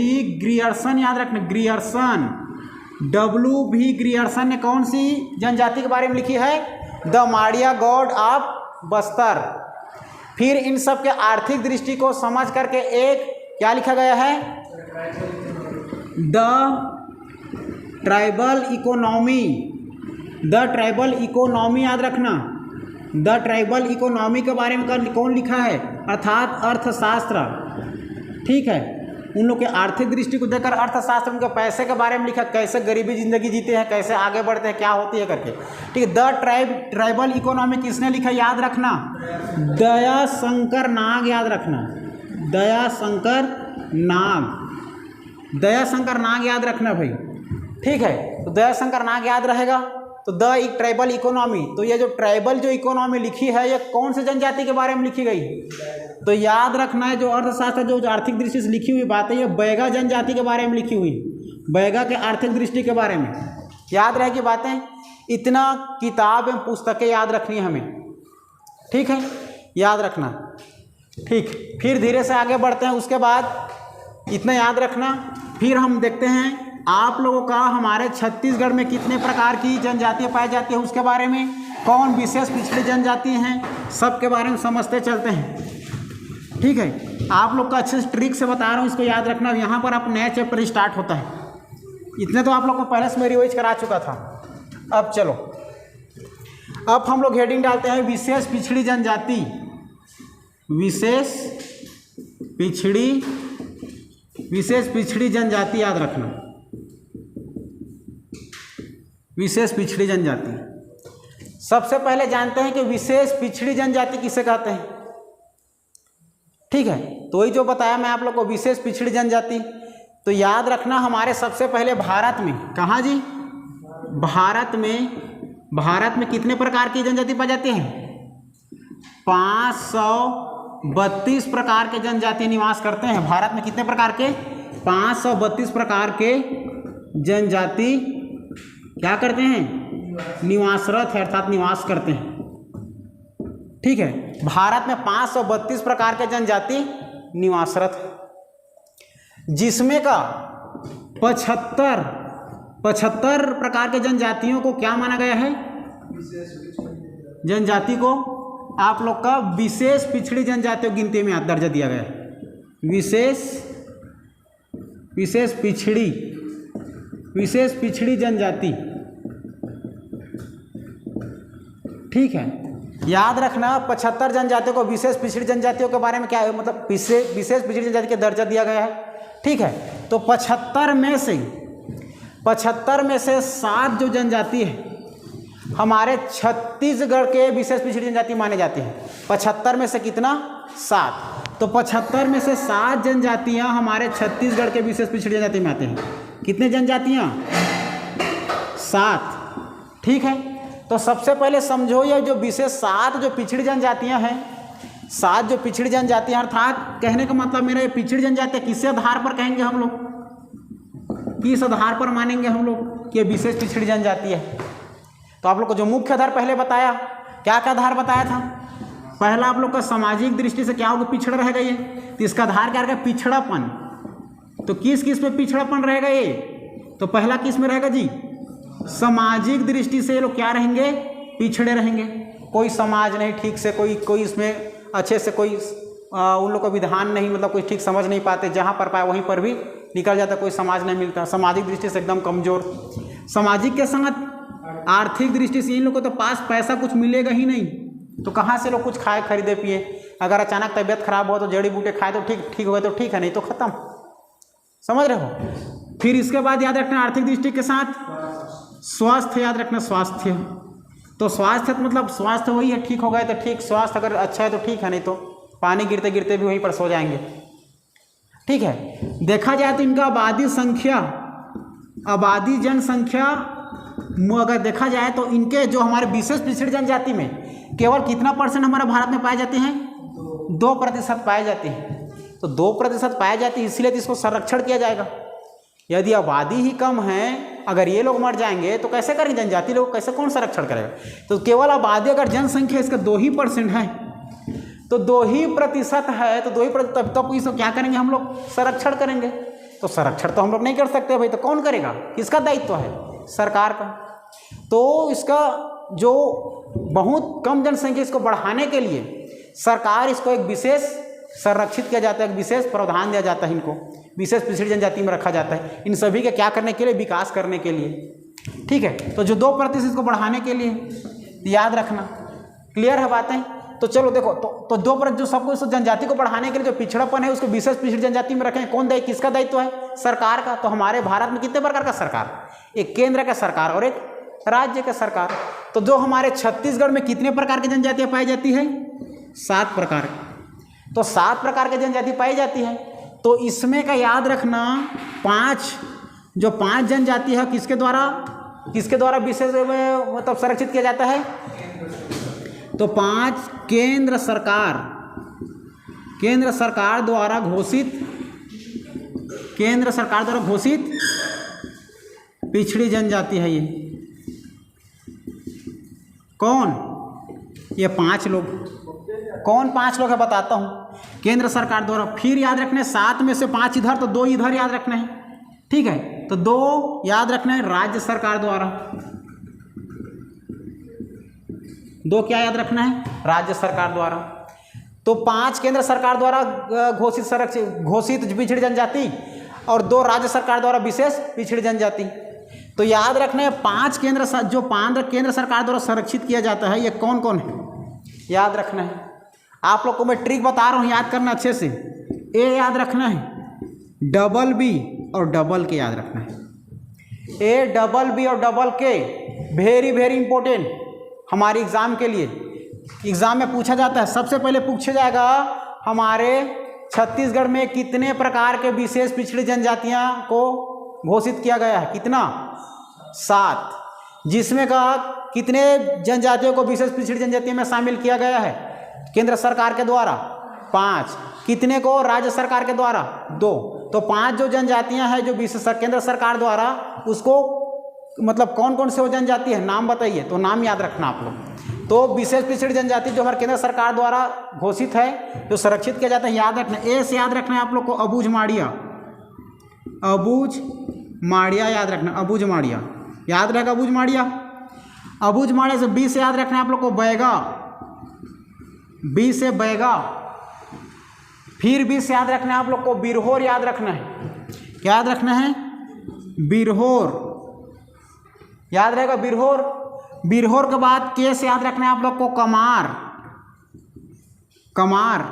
ग्रियर्सन याद रखना, ग्रियर्सन, W.B. ग्रियर्सन ने कौन सी जनजाति के बारे में लिखी है? The Madia God of Bastar. फिर इन सब के आर्थिक दृष्टि को समझ करके एक क्या लिखा गया है? The tribal economy, the tribal economy याद रखना। द ट्राइबल इकोनॉमी के बारे में कौन लिखा है? अर्थात अर्थशास्त्र। ठीक है, उन लोग के आर्थिक दृष्टि को देखकर अर्थशास्त्र, उनके पैसे के बारे में लिखा, कैसे गरीबी जिंदगी जीते हैं, कैसे आगे बढ़ते हैं, क्या होती है करके। ठीक है, द ट्राइबल इकोनॉमी किसने लिखा याद रखना? दया शंकर नाग याद रखना, दया शंकर नाग, दया शंकर नाग याद रखना भाई। ठीक है, तो दया शंकर नाग याद रहेगा। तो द एक ट्राइबल इकोनॉमी, तो ये जो ट्राइबल जो इकोनॉमी लिखी है ये कौन से जनजाति के बारे में लिखी गई? तो याद रखना है जो अर्थशास्त्र जो आर्थिक दृष्टि से लिखी हुई बात है ये बैगा जनजाति के बारे में लिखी हुई, बैगा के आर्थिक दृष्टि के बारे में याद रहेगी बातें। इतना किताब एवं पुस्तकें याद रखनी है हमें। ठीक है, याद रखना। ठीक, फिर धीरे से आगे बढ़ते हैं। उसके बाद इतना याद रखना। फिर हम देखते हैं आप लोगों का हमारे छत्तीसगढ़ में कितने प्रकार की जनजातियाँ पाई जाती है उसके बारे में, कौन विशेष पिछड़ी जनजाति हैं, सब के बारे में समझते चलते हैं। ठीक है, आप लोग का अच्छे से ट्रिक से बता रहा हूँ, इसको याद रखना। यहाँ पर आप नया चैप्टर स्टार्ट होता है। इतने तो आप लोग को पहले से मैं रिवाइज करा चुका था। अब चलो, अब हम लोग हेडिंग डालते हैं विशेष पिछड़ी जनजाति, विशेष पिछड़ी जनजाति याद रखना। विशेष पिछड़ी जनजाति। सबसे पहले जानते हैं कि विशेष पिछड़ी जनजाति किसे कहते हैं। ठीक है, तो वही जो बताया मैं आप लोग को, विशेष पिछड़ी जनजाति। तो याद रखना हमारे सबसे पहले भारत में, कहाँ जी, भारत में कितने प्रकार की जनजाति पाई जाती हैं? 532 प्रकार के जनजाति निवास करते हैं भारत में। कितने प्रकार के? 532 प्रकार के जनजाति क्या करते हैं? निवासरत है, अर्थात निवास करते हैं। ठीक है, भारत में 532 प्रकार के जनजाति निवासरत है, जिसमें का 75 प्रकार के जनजातियों को क्या माना गया है? जनजाति को आप लोग का विशेष पिछड़ी जनजातियों गिनती में दर्जा दिया गया है। विशेष पिछड़ी जनजाति। ठीक है, याद रखना 75 जनजातियों को विशेष पिछड़ी जनजातियों के बारे में क्या है, मतलब विशेष पिछड़ी जनजाति का दर्जा दिया गया है। ठीक है, तो 75 में से 7 जो जनजाति है हमारे छत्तीसगढ़ के विशेष पिछड़ी जनजाति माने जाते हैं। 75 में से कितना? 7। तो 75 में से 7 जनजातियां हमारे छत्तीसगढ़ के विशेष पिछड़ी जनजाति में आते हैं। कितने जनजातियां? 7। ठीक है, तो सबसे पहले समझो ये जो विशेष 7 जो पिछड़ी जनजातियां हैं, 7 जो पिछड़ी जनजातियां, अर्थात कहने का मतलब मेरा ये पिछड़ी जनजातियां किस आधार पर कहेंगे हम लोग, किस आधार पर मानेंगे हम लोग कि ये विशेष पिछड़ी जनजाति है? तो आप लोग को जो मुख्य आधार पहले बताया, क्या क्या आधार बताया था? पहला आप लोग का सामाजिक दृष्टि से क्या होगा? पिछड़ा रहेगा ये। तो इसका आधार क्या रहेगा? पिछड़ापन। तो किस किस पे पिछड़ापन रहेगा ये? तो पहला किस में रहेगा जी? सामाजिक दृष्टि से ये लोग क्या रहेंगे? पिछड़े रहेंगे। कोई समाज नहीं ठीक से, कोई इसमें अच्छे से कोई उन लोग का विधान नहीं, मतलब कोई ठीक समझ नहीं पाते, जहाँ पर पाए वहीं पर भी निकल जाता, कोई समाज नहीं मिलता। सामाजिक दृष्टि से एकदम कमजोर। सामाजिक के साथ आर्थिक दृष्टि से इन लोगों को तो पास पैसा कुछ मिलेगा ही नहीं, तो कहाँ से लोग कुछ खाए खरीदे पिए? अगर अचानक तबीयत खराब हो तो जड़ी बूटे खाए तो ठीक हो गए तो ठीक है, नहीं तो खत्म। समझ रहे हो? फिर इसके बाद याद रखना आर्थिक दृष्टि के साथ स्वास्थ्य, याद रखना स्वास्थ्य। तो स्वास्थ्य मतलब स्वास्थ्य वही है, ठीक हो गए तो ठीक, स्वास्थ्य अगर अच्छा है तो ठीक है, नहीं तो पानी गिरते गिरते भी वहीं पर सो जाएंगे। ठीक है, देखा जाए तो इनका आबादी जनसंख्या अगर देखा जाए तो इनके जो हमारे विशेष पिछड़ी जनजाति में केवल कितना % हमारे भारत में पाए जाते हैं? 2% पाए जाते हैं। तो 2% पाए जाते हैं, इसलिए तो इसको संरक्षण किया जाएगा। यदि आबादी ही कम है, अगर ये लोग मर जाएंगे तो कैसे करेंगे? जनजाति लोग कैसे, कौन संरक्षण करेगा? तो केवल आबादी, अगर जनसंख्या इसका 2% है, तो 2% है, तो 2% तब इसको क्या करेंगे हम लोग? संरक्षण करेंगे। तो संरक्षण तो हम लोग नहीं कर सकते भाई, तो कौन करेगा? किसका दायित्व है? सरकार का। तो इसका जो बहुत कम जनसंख्या, इसको बढ़ाने के लिए सरकार इसको एक विशेष संरक्षित किया जाता है, एक विशेष प्रावधान दिया जाता है, इनको विशेष पिछड़ी जनजाति में रखा जाता है, इन सभी के क्या करने के लिए? विकास करने के लिए। ठीक है, तो जो 2% इसको बढ़ाने के लिए, याद रखना। क्लियर है बातें? तो चलो देखो, तो 2% जो सबको इस जनजाति को बढ़ाने के लिए जो पिछड़ापन है उसको विशेष पिछड़ी जनजाति में रखें, कौन दायित्व, किसका दायित्व है? सरकार का। तो हमारे भारत में कितने प्रकार का सरकार? एक केंद्र का सरकार और एक राज्य का सरकार। तो जो हमारे छत्तीसगढ़ में कितने प्रकार की जनजातियां पाई जाती है? 7 प्रकार। तो 7 प्रकार की जनजाति पाई जाती है। तो इसमें का याद रखना 5 जनजाति है, किसके द्वारा विशेष मतलब संरक्षित किया जाता है? तो 5 केंद्र सरकार द्वारा घोषित पिछड़ी जनजाति है। ये कौन? ये 5 लोग। कौन 5 लोग है बताता हूँ। केंद्र सरकार द्वारा, फिर याद रखना 7 में से 5 इधर, तो 2 इधर याद रखना है। ठीक है, तो 2 याद रखना है राज्य सरकार द्वारा। 2 क्या याद रखना है? राज्य सरकार द्वारा। तो 5 केंद्र सरकार द्वारा घोषित पिछड़ी जनजाति और 2 राज्य सरकार द्वारा विशेष पिछड़ी जनजाति। तो याद रखना है 5 केंद्र सरकार द्वारा संरक्षित किया जाता है, ये कौन कौन है? याद रखना है। आप लोग को मैं ट्रिक बता रहा हूँ, याद करना अच्छे से। ए याद रखना है, डबल बी और डबल के याद रखना है। ए, डबल बी और डबल के वेरी वेरी इंपॉर्टेंट हमारे एग्ज़ाम के लिए। एग्ज़ाम में पूछा जाता है, सबसे पहले पूछा जाएगा हमारे छत्तीसगढ़ में कितने प्रकार के विशेष पिछड़ी जनजातियां को घोषित किया गया है, कितना? 7। जिसमें का कितने जनजातियों को विशेष पिछड़ी जनजाति में शामिल किया गया है केंद्र सरकार के द्वारा? 5। कितने को राज्य सरकार के द्वारा? 2। तो 5 जो जनजातियां हैं जो विशेष केंद्र सरकार द्वारा, उसको मतलब कौन कौन से वो जनजाति है, नाम बताइए। तो नाम याद रखना आप लोग। तो विशेष पिछड़ी जनजाति जो हमारे केंद्र सरकार द्वारा घोषित है, जो संरक्षित किया जाता है, याद रखना। ए से याद रखना है आप लोग को अबूझ माड़िया, अबूझ माड़िया याद रखना, अबूझ माड़िया याद रहेगा, अबूझ माड़िया। अबूझ माड़िया से बी से याद रखना है आप लोग को बैगा, बी से बैगा। फिर बी से याद रखना है आप लोग को बिरहोर याद रखना है, याद रखना है बिरहोर याद रहेगा, बिरहोर। बिरहोर के बाद के से याद रखना है आप लोग को कमार, कमार।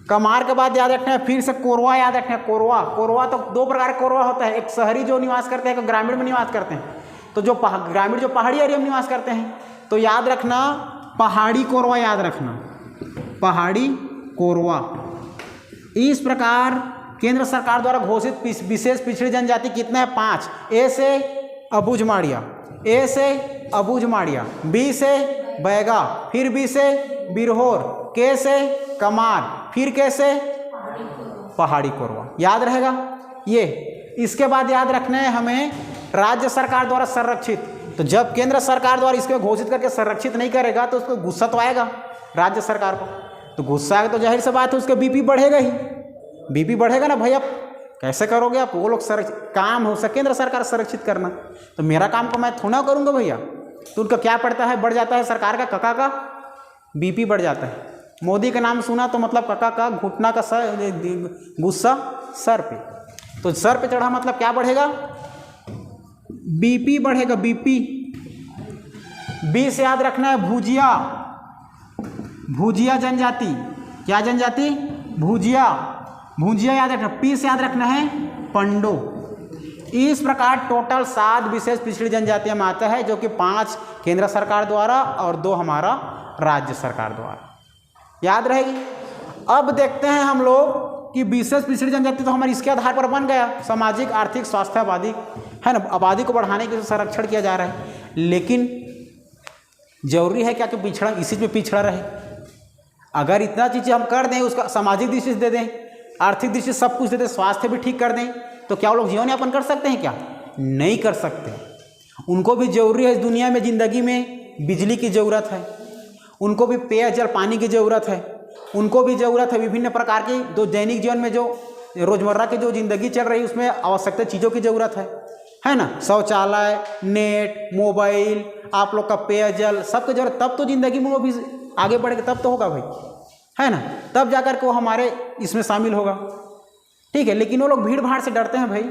कमार के बाद याद रखना है फिर से कोरवा याद रखना है, कोरवा। कोरवा तो 2 प्रकार का कोरवा होता है, एक शहरी जो निवास करते हैं, एक ग्रामीण में निवास करते हैं। तो जो ग्रामीण जो पहाड़ी एरिया में निवास करते हैं, तो याद रखना पहाड़ी कोरवा याद रखना, पहाड़ी कोरवा। इस प्रकार केंद्र सरकार द्वारा घोषित विशेष पिछड़ी जनजाति कितना है? 5। ए से अबूझ माड़िया, ए से अबूझ माड़िया, बी से बैगा, फिर बी से बिरहोर, के से कमार, फिर के से पहाड़ी कोरवा। याद रहेगा ये। इसके बाद याद रखना है हमें राज्य सरकार द्वारा संरक्षित। तो जब केंद्र सरकार द्वारा इसको घोषित करके संरक्षित नहीं करेगा तो उसको गुस्सा तो आएगा राज्य सरकार को। तो गुस्सा आएगा तो जाहिर सी बात है उसका बीपी बढ़ेगा ही, बीपी बढ़ेगा ना भाई। अब कैसे करोगे आप? वो लोग काम हो सके केंद्र सरकार संरक्षित करना, तो मेरा काम को मैं थोड़ा करूँगा भैया। तो उनका क्या पड़ता है? बढ़ जाता है सरकार का, कका का बीपी बढ़ जाता है। मोदी का नाम सुना तो मतलब कका का घुटना का गुस्सा सर पे, तो सर पे चढ़ा मतलब क्या बढ़ेगा? बीपी बढ़ेगा, बीपी। बी से याद रखना है भुजिया, भुजिया जनजाति। क्या जनजाति? भुजिया, भुजिया याद रखना। पी से याद रखना है पंडो। इस प्रकार टोटल 7 विशेष पिछड़ी जनजातियां में आता है, जो कि 5 केंद्र सरकार द्वारा और 2 हमारा राज्य सरकार द्वारा। याद रहेगी। अब देखते हैं हम लोग कि विशेष पिछड़ी जनजाति तो हमारी इसके आधार पर बन गया, सामाजिक, आर्थिक, स्वास्थ्य, आबादी, है ना। आबादी को बढ़ाने के लिए संरक्षण किया जा रहा है, लेकिन जरूरी है क्या कि पिछड़ा इसी में पिछड़ा रहे? अगर इतना चीज़ें हम कर दें, उसका सामाजिक दृष्टि से दे दें, आर्थिक दृष्टि से सब कुछ दे दें, स्वास्थ्य भी ठीक कर दें, तो क्या वो लोग जीवन यापन कर सकते हैं? क्या नहीं कर सकते। उनको भी जरूरी है इस दुनिया में, ज़िंदगी में बिजली की ज़रूरत है, उनको भी पेयजल पानी की ज़रूरत है, उनको भी ज़रूरत है विभिन्न प्रकार की जो दैनिक जीवन में जो रोज़मर्रा की जो ज़िंदगी चल रही है उसमें आवश्यकता चीज़ों की ज़रूरत है ना। शौचालय, नेट, मोबाइल, आप लोग का पेयजल, सबकी जरूरत, तब तो ज़िंदगी में वो भी आगे बढ़ेगा, तब तो होगा भाई, है ना। तब जाकर के वो हमारे इसमें शामिल होगा, ठीक है। लेकिन वो लोग भीड़ भाड़ से डरते हैं भाई,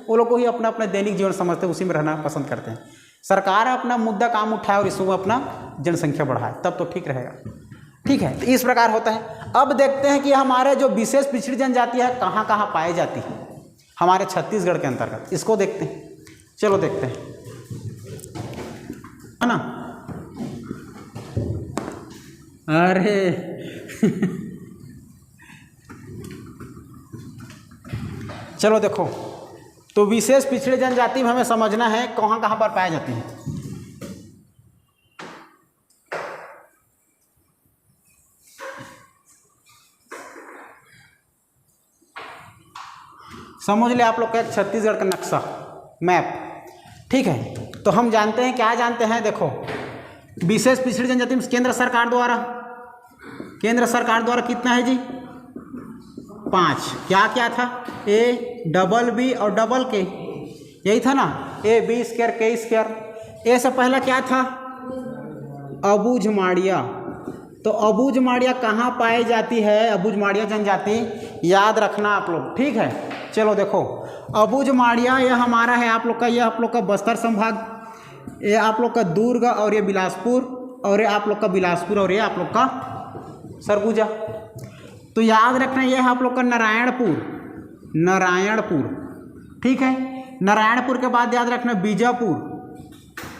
वो लोग को ही अपना अपना दैनिक जीवन समझते हैं, उसी में रहना पसंद करते हैं। सरकार अपना मुद्दा काम उठाए और इसमें अपना जनसंख्या बढ़ाए, तब तो ठीक रहेगा, ठीक है। तो इस प्रकार होता है। अब देखते हैं कि हमारे जो विशेष पिछड़ी जनजाति है कहाँ कहाँ पाई जाती है हमारे छत्तीसगढ़ के अंतर्गत, इसको देखते हैं। चलो देखते हैं, है ना। अरे चलो देखो, तो विशेष पिछड़े जनजाति में हमें समझना है कहाँ कहाँ पर पाई जाती है। समझ ले आप लोग का एक छत्तीसगढ़ का नक्शा, मैप, ठीक है। तो हम जानते हैं, क्या जानते हैं, देखो विशेष पिछड़ी जनजाति में केंद्र सरकार द्वारा कितना है जी? 5। क्या क्या था? ए, डबल बी और डबल के, यही था ना। ए बी स्क्वायर के स्क्वायर। ए से पहला क्या था? अबूझ माड़िया। तो अबूझ माड़िया कहाँ पाई जाती है? अबूझ माड़िया जनजाति याद रखना आप लोग, ठीक है। चलो देखो, अबूझ माड़िया यह हमारा है आप लोग का, यह आप लोग का बस्तर संभाग, ये आप लोग का दुर्ग, और ये बिलासपुर, और ये आप लोग का बिलासपुर, और ये आप लोग का सरगुजा। तो याद रखना ये है आप लोग का नारायणपुर, नारायणपुर, ठीक है। नारायणपुर के बाद याद रखना बीजापुर,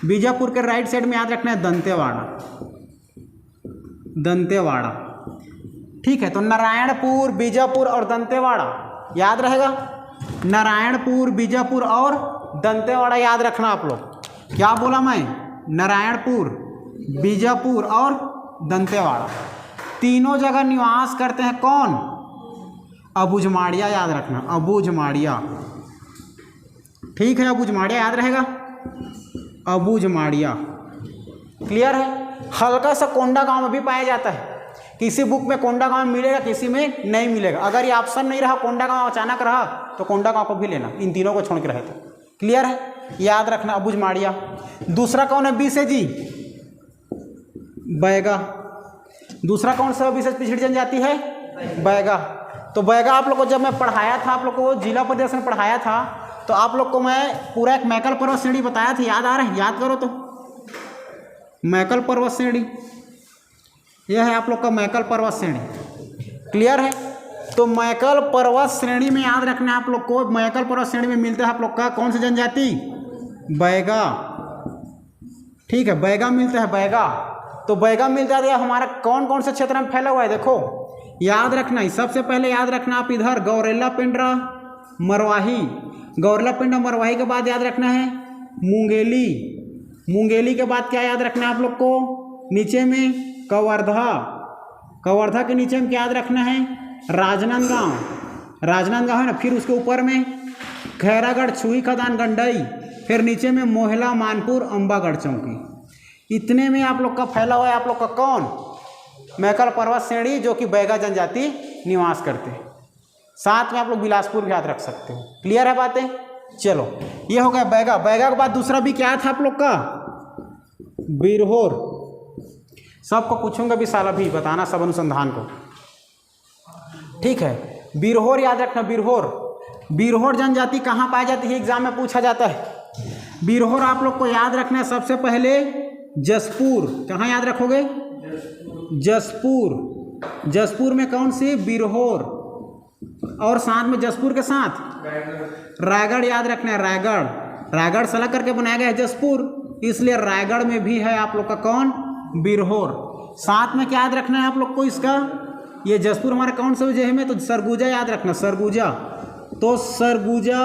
बीजापुर के राइट साइड में याद रखना है दंतेवाड़ा, दंतेवाड़ा। ठीक है, तो नारायणपुर, बीजापुर और दंतेवाड़ा याद रहेगा। नारायणपुर, बीजापुर और दंतेवाड़ा याद रखना आप लोग। क्या बोला मैं? नारायणपुर, बीजापुर और दंतेवाड़ा तीनों जगह निवास करते हैं कौन? अबूझमाड़िया याद रखना, अबूझमाड़िया। ठीक है, अबूझमाड़िया याद रहेगा, अबूझमाड़िया। क्लियर है। हल्का सा कोंडागांव में भी पाया जाता है। किसी बुक में कोंडागांव मिलेगा, किसी में नहीं मिलेगा। अगर ये ऑप्शन नहीं रहा, कोंडागांव अचानक रहा, तो कोंडागांव को भी लेना, इन तीनों को छोड़ के रहे तो। क्लियर है, याद रखना अबूझमाड़िया। दूसरा कौन है? बी से जी, बैगा। दूसरा कौन सा विशेष पिछड़ी जनजाति है? बैगा। तो बैगा आप लोग को जब मैं पढ़ाया था, आप लोग को जिला परिषद में पढ़ाया था, तो आप लोग को मैं पूरा एक मैकल पर्वत श्रेणी बताया था। याद आ रहा है? याद करो तो। मैकल पर्वत श्रेणी, यह है आप लोग का मैकल पर्वत श्रेणी। क्लियर है। तो मैकल पर्वत श्रेणी में याद रखना है आप लोग को, मैकल पर्वत श्रेणी में मिलता है आप लोग का कौन सी जनजाति? बैगा। ठीक है, बैगा मिलता है, बैगा। तो बैगा मिलता है। हमारा कौन कौन से क्षेत्र में फैला हुआ है देखो, याद रखना है। सबसे पहले याद रखना आप इधर गौरेला पिंडरा मरवाही, गौरेला पिंडरा मरवाही के बाद याद रखना है मुंगेली, मुंगेली के बाद क्या याद रखना है आप लोग को? नीचे में कवर्धा, कवर्धा के नीचे में क्या याद रखना है? राजनांदगांव, राजनांदगांव है ना। फिर उसके ऊपर में खैरागढ़, छुई खदान, गंडई, फिर नीचे में मोहला, मानपुर, अम्बागढ़ चौकी। इतने में आप लोग का फैला हुआ है आप लोग का कौन? मैकल पर्वत श्रेणी, जो कि बैगा जनजाति निवास करते हैं। साथ में आप लोग बिलासपुर भी याद रख सकते हो। क्लियर है बातें? चलो, ये हो गया बैगा। बैगा के बाद दूसरा भी क्या था आप लोग का? बिरहोर। सबको पूछूंगा भी साला भी बताना सब अनुसंधान को। ठीक है, बिरहोर याद रखना, बिरहोर। बिरहोर जनजाति कहाँ पाई जाती है? एग्जाम में पूछा जाता है। बिरहोर आप लोग को याद रखना है सबसे पहले जसपुर। कहाँ याद रखोगे? जसपुर। जसपुर में कौन सी? बिरहोर। और साथ में जसपुर के साथ रायगढ़ याद रखना है, रायगढ़। रायगढ़ सलग करके बनाया गया है जसपुर, इसलिए रायगढ़ में भी है आप लोग का कौन? बिरहोर। साथ में क्या याद रखना है आप लोग को इसका? ये जसपुर हमारा कौन सा विजय में? तो सरगुजा याद रखना, सरगुजा। तो सरगुजा,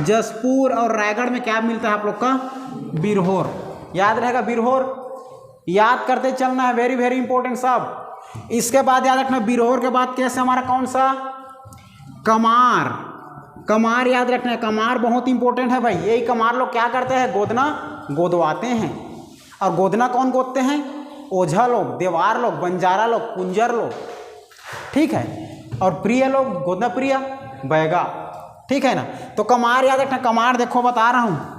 जसपुर और रायगढ़ में क्या मिलता है आप लोग का? बिरहोर। याद रहेगा बिरहोर, याद करते चलना है, वेरी वेरी इंपॉर्टेंट सब। इसके बाद याद रखना बिरहोर के बाद कैसे हमारा कौन सा? कमार। कमार याद रखना है, कमार बहुत इंपॉर्टेंट है भाई। यही कमार लोग क्या करते हैं? गोदना गोदवाते हैं। और गोदना कौन गोदते हैं? ओझा लोग, देवार लोग, बंजारा लोग, कुंजर लोग। ठीक है, और प्रिय लोग, गोदना प्रिय, बैगा। ठीक है ना। तो कमार याद रखना। कमार देखो बता रहा हूँ,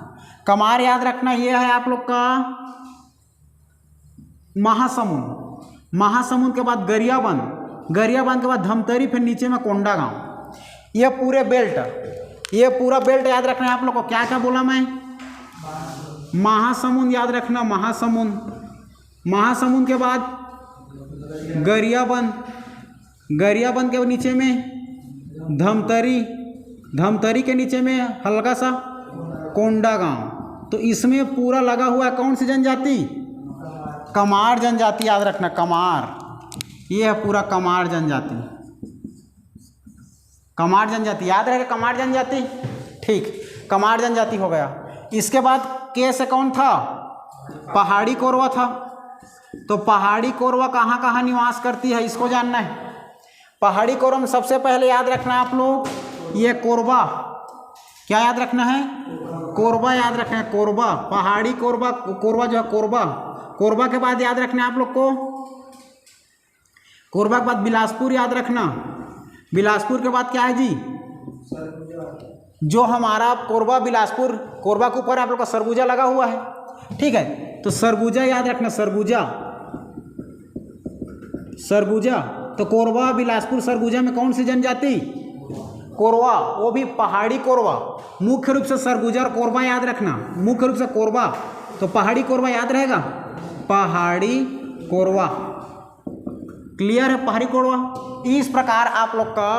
कमार याद रखना ये है आप लोग का महासमुंद। महासमुंद के बाद गरियाबंद, गरियाबंद के बाद धमतरी, फिर नीचे में कोंडागांव। ये पूरे बेल्ट, ये पूरा बेल्ट याद रखना है आप लोग को। क्या क्या बोला मैं? महासमुंद याद रखना, महासमुंद। महासमुंद के बाद गरियाबंद, गरियाबंद के नीचे में धमतरी, धमतरी के नीचे में हल्का सा कोंडागांव। तो इसमें पूरा लगा हुआ है कौन सी जनजाति? कमार जनजाति याद रखना, कमार। ये है पूरा कमार जनजाति, कमार जनजाति याद रहेगा, कमार जनजाति। ठीक, कमार जनजाति हो गया। इसके बाद के से कौन था? पहाड़ी कोरवा था। तो पहाड़ी कोरवा कहाँ कहाँ निवास करती है इसको जानना है। पहाड़ी कोरवा में सबसे पहले याद रखना है आप लोग ये कोरबा। क्या याद रखना है? कोरबा याद रखना है, कोरबा। पहाड़ी कोरबा, कोरबा जो है कोरबा। कोरबा के बाद याद रखना है आप लोग को, कोरबा के बाद बिलासपुर याद रखना। बिलासपुर के बाद क्या है जी? जो हमारा कोरबा, बिलासपुर, कोरबा के ऊपर आप लोग का सरगुजा लगा हुआ है। ठीक है, तो सरगुजा याद रखना, सरगुजा, सरगुजा। तो कोरबा, बिलासपुर, सरगुजा में कौन सी जनजाति? कोरवा, वो भी पहाड़ी कोरवा। मुख्य रूप से सरगुजा और कोरबा याद रखना, मुख्य रूप से कोरबा। तो पहाड़ी कोरबा याद रहेगा, पहाड़ी कोरवा। क्लियर है? पहाड़ी कोरवा। इस प्रकार आप लोग का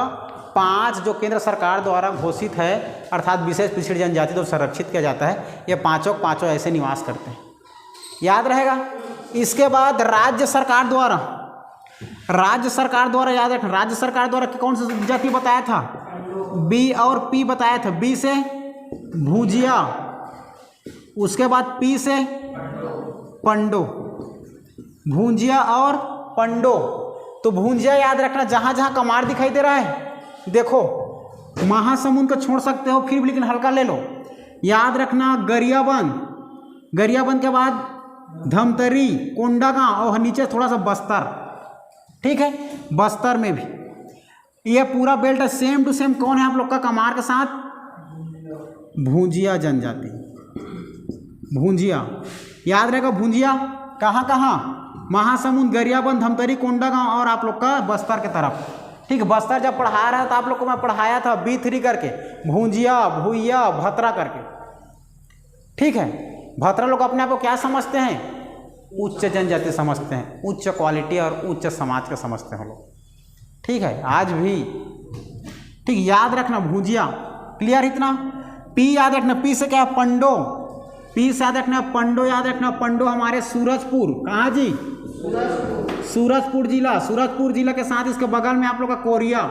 5 जो केंद्र सरकार द्वारा घोषित है अर्थात विशेष पिछड़ी जनजाति तो संरक्षित किया जाता है, ये पाँचों ऐसे निवास करते हैं, याद रहेगा। इसके बाद राज्य सरकार द्वारा याद रखना, राज्य सरकार द्वारा कौन सा जाति बताया था, बी और पी बताया था। बी से भूजिया, उसके बाद पी से पंडो, भूंजिया और पंडो। तो भूंजिया याद रखना, जहाँ जहाँ कमार दिखाई दे रहा है देखो, महासमुंद को छोड़ सकते हो फिर भी, लेकिन हल्का ले लो। याद रखना गरियाबंद के बाद धमतरी, कोंडागांव और नीचे थोड़ा सा बस्तर, ठीक है। बस्तर में भी ये पूरा बेल्ट सेम टू सेम कौन है आप लोग का कमार के साथ, भूंजिया जनजाति, भूंजिया याद रहेगा। भूंजिया कहाँ कहाँ, महासमुंद, गरियाबंद, धमतरी, कोंडागांव और आप लोग का बस्तर के तरफ, ठीक है। बस्तर जब पढ़ा रहा था आप लोग को मैं पढ़ाया था B3 करके, भूंजिया, भूइया, भतरा करके, ठीक है। भतरा लोग अपने आप को क्या समझते हैं, उच्च जनजाति समझते हैं, उच्च क्वालिटी और उच्च समाज का समझते हैं लोग, ठीक है, आज भी, ठीक। याद रखना भूंजिया, क्लियर इतना। पी याद रखना, पी से क्या, पंडो, पी से याद रखना पंडो, याद रखना पंडो हमारे सूरजपुर, कहाँ जी, सूरजपुर जिला के साथ इसके बगल में आप लोग का कोरिया,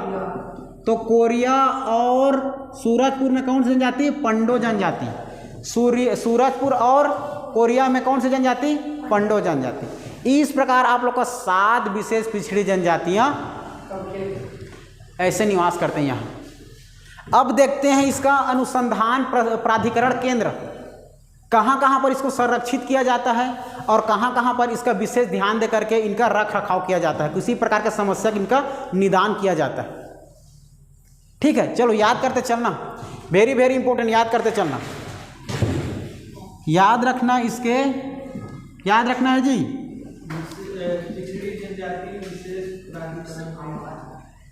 तो कोरिया और सूरजपुर में कौन सी जनजाति, पंडो जनजाति। सूरजपुर और कोरिया में कौन सी जनजाति, पंडो जनजाति। इस प्रकार आप लोग का 7 विशेष पिछड़ी जनजातियां ऐसे निवास करते हैं यहाँ। अब देखते हैं इसका अनुसंधान प्राधिकरण केंद्र कहाँ कहाँ पर इसको संरक्षित किया जाता है और कहाँ कहाँ पर इसका विशेष ध्यान दे करके इनका रख रखाव किया जाता है, किसी प्रकार के समस्या इनका निदान किया जाता है, ठीक है। चलो याद करते चलना, वेरी वेरी इंपॉर्टेंट, याद करते चलना। याद रखना इसके, याद रखना है जी,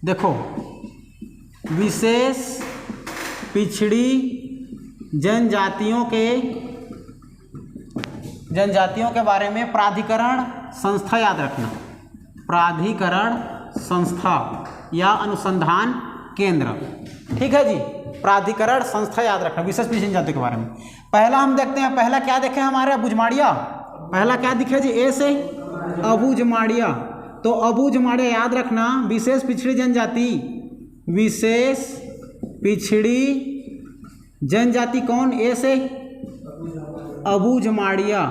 देखो विशेष पिछड़ी जनजातियों के बारे में प्राधिकरण संस्था याद रखना, प्राधिकरण संस्था या अनुसंधान केंद्र, ठीक है जी। प्राधिकरण संस्था याद रखना विशेष पिछड़ी जनजातियों के बारे में। पहला हम देखते हैं, पहला क्या देखे हमारे अबूझमाड़िया, पहला क्या दिखे जी, ए से अबूझमाड़िया। तो अबूझमाड़िया याद रखना विशेष पिछड़ी जनजाति, विशेष पिछड़ी जनजाति कौन, ए से अबूझमाड़िया।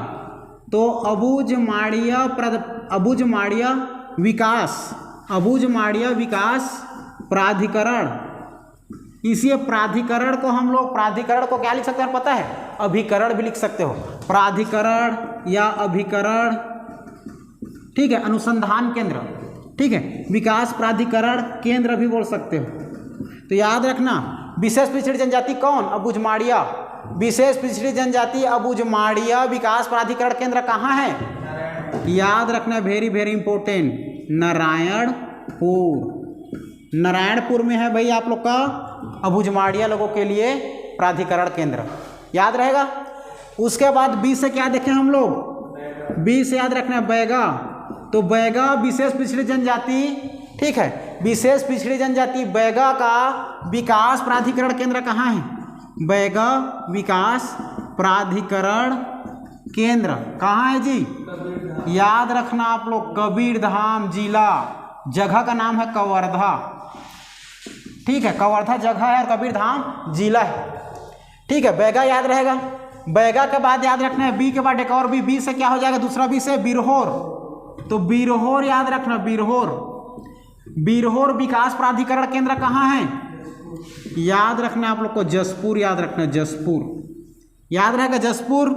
तो अबूझमाड़िया विकास प्राधिकरण, इसी प्राधिकरण को हम लोग, प्राधिकरण को क्या लिख सकते हैं पता है, अभिकरण भी लिख सकते हो, प्राधिकरण या अभिकरण, ठीक है। अनुसंधान केंद्र, ठीक है, विकास प्राधिकरण केंद्र भी बोल सकते हो। तो याद रखना विशेष पिछड़ी जनजाति कौन, अबूझमाड़िया, विशेष पिछड़ी जनजाति अबूझमाड़िया विकास प्राधिकरण केंद्र कहाँ है, याद रखना वेरी वेरी इंपॉर्टेंट, नारायणपुर में है भाई आप लोग का अबूझमाड़िया लोगों के लिए प्राधिकरण केंद्र, याद रहेगा। उसके बाद बी से क्या देखें हम लोग, बी से याद रखना बैगा। तो बैगा विशेष पिछड़ी जनजाति, ठीक है, विशेष पिछड़ी जनजाति बैगा का विकास प्राधिकरण केंद्र कहाँ है, बैगा विकास प्राधिकरण केंद्र कहाँ है जी, याद रखना आप लोग कबीरधाम जिला, जगह का नाम है कवर्धा, ठीक है, कवर्धा जगह है और कबीरधाम जिला है, ठीक है। बैगा याद रहेगा। बैगा के बाद याद रखना है बी के बाद एक और बी से क्या हो जाएगा, दूसरा बी से बिरहोर। तो बिरहोर याद रखना, बिरहोर विकास प्राधिकरण केंद्र कहाँ है, याद रखना आप लोग को जसपुर, याद रखना जसपुर, याद रहेगा जसपुर,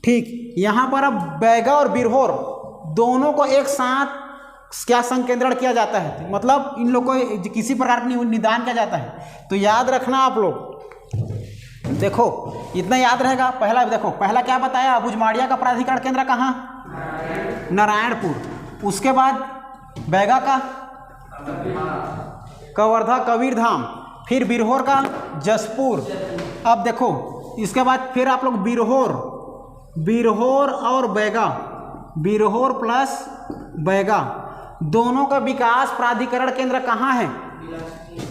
ठीक। यहाँ पर अब बैगा और बिरहोर दोनों को एक साथ क्या संकेंद्रण किया जाता है, मतलब इन लोग को किसी प्रकार का निदान किया जाता है। तो याद रखना आप लोग, देखो इतना याद रहेगा। पहला देखो, पहला क्या बताया, अबूझमाड़िया का प्राधिकरण केंद्र कहाँ, नारायणपुर। उसके बाद बैगा का कवर्धा कबीरधाम, फिर बिरहोर का जसपुर। अब देखो इसके बाद फिर आप लोग बिरहोर और बैगा, बिरहोर प्लस बैगा दोनों का विकास प्राधिकरण केंद्र कहाँ है,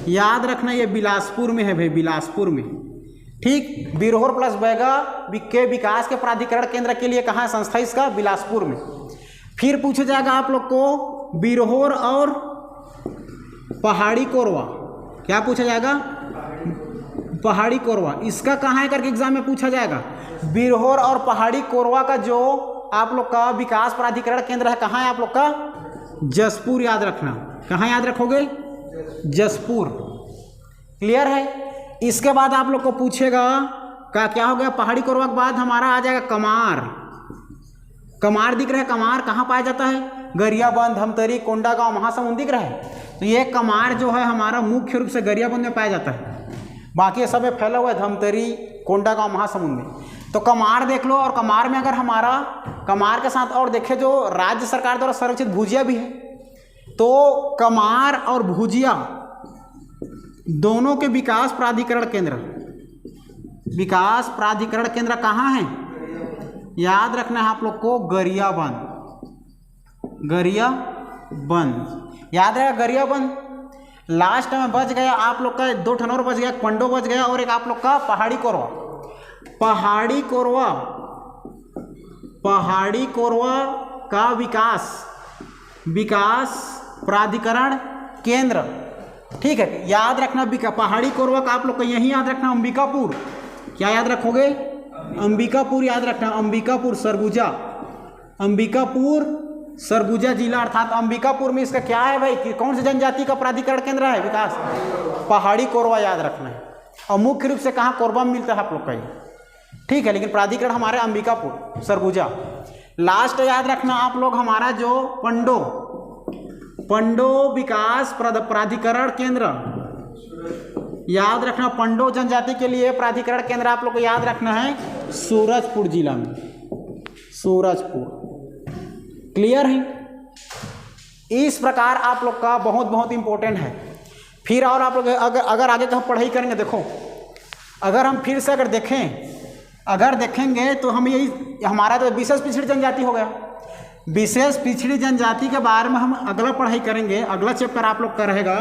याद रखना ये बिलासपुर में है भाई, बिलासपुर में। ठीक, बिरहोर प्लस बैगा के विकास के प्राधिकरण केंद्र के लिए कहाँ है संस्था इसका? बिलासपुर में। फिर पूछा जाएगा आप लोग को बिरहोर और पहाड़ी कोरवा, क्या पूछा जाएगा? पहाड़ी कोरवा, इसका कहाँ है करके एग्जाम में पूछा जाएगा। बिरहोर और पहाड़ी कोरवा का जो आप लोग का विकास प्राधिकरण केंद्र है कहाँ है आप लोग का? जसपुर, याद रखना। कहाँ याद रखोगे? जसपुर। क्लियर है? इसके बाद आप लोग को पूछेगा क्या हो गया? पहाड़ी कोरवा के बाद हमारा आ जाएगा कमार। कमार दिख रहा है? कमार कहाँ पाया जाता है? गरियाबंद, धमतरी, कोंडागांव, महासमुंद दिख रहा है। तो ये कमार जो है हमारा मुख्य रूप से गरियाबंद में पाया जाता है, बाकी सब में फैला हुआ है धमतरी, कोंडागांव, महासमुंद में। तो कमार देख लो, और कमार में अगर हमारा कमार के साथ और देखें जो राज्य सरकार द्वारा संरक्षित भुजिया भी है, तो कमार और भुजिया दोनों के विकास प्राधिकरण केंद्र, विकास प्राधिकरण केंद्र कहाँ है? याद रखना है आप लोग को, गरियाबंद। गरियाबंद याद रहेगा, गरियाबंद। लास्ट में बच गया आप लोग का 2 ठन और बच गया, पंडो बच गया, और एक आप लोग का पहाड़ी कोरवा। पहाड़ी कोरवा, पहाड़ी कोरवा का विकास प्राधिकरण केंद्र। ठीक है, याद रखना पहाड़ी कोरवा का आप लोग को यही याद रखना, अंबिकापुर। क्या याद रखोगे? अंबिकापुर याद रखना, अंबिकापुर सरगुजा, अंबिकापुर सरगुजा जिला, अर्थात अंबिकापुर में इसका क्या है भाई कि कौन सी जनजाति का प्राधिकरण केंद्र है? विकास पहाड़ी कोरवा याद रखना है। और मुख्य रूप से कहाँ कोरबा में मिलता है आप लोग का ये, ठीक है, लेकिन प्राधिकरण हमारे अंबिकापुर सरगुजा। लास्ट याद रखना आप लोग हमारा जो पंडो विकास प्राधिकरण केंद्र, याद रखना। पंडो जनजाति के लिए प्राधिकरण केंद्र आप लोग को याद रखना है सूरजपुर जिला में, सूरजपुर। क्लियर है? इस प्रकार आप लोग का बहुत इंपॉर्टेंट है। फिर और आप लोग अगर आगे का पढ़ाई करेंगे, देखो अगर हम फिर से अगर देखेंगे तो हम यही हमारा तो विशेष पिछड़ी जनजाति हो गया। विशेष पिछड़ी जनजाति के बारे में हम अगला पढ़ाई करेंगे। अगला चैप्टर आप लोग का रहेगा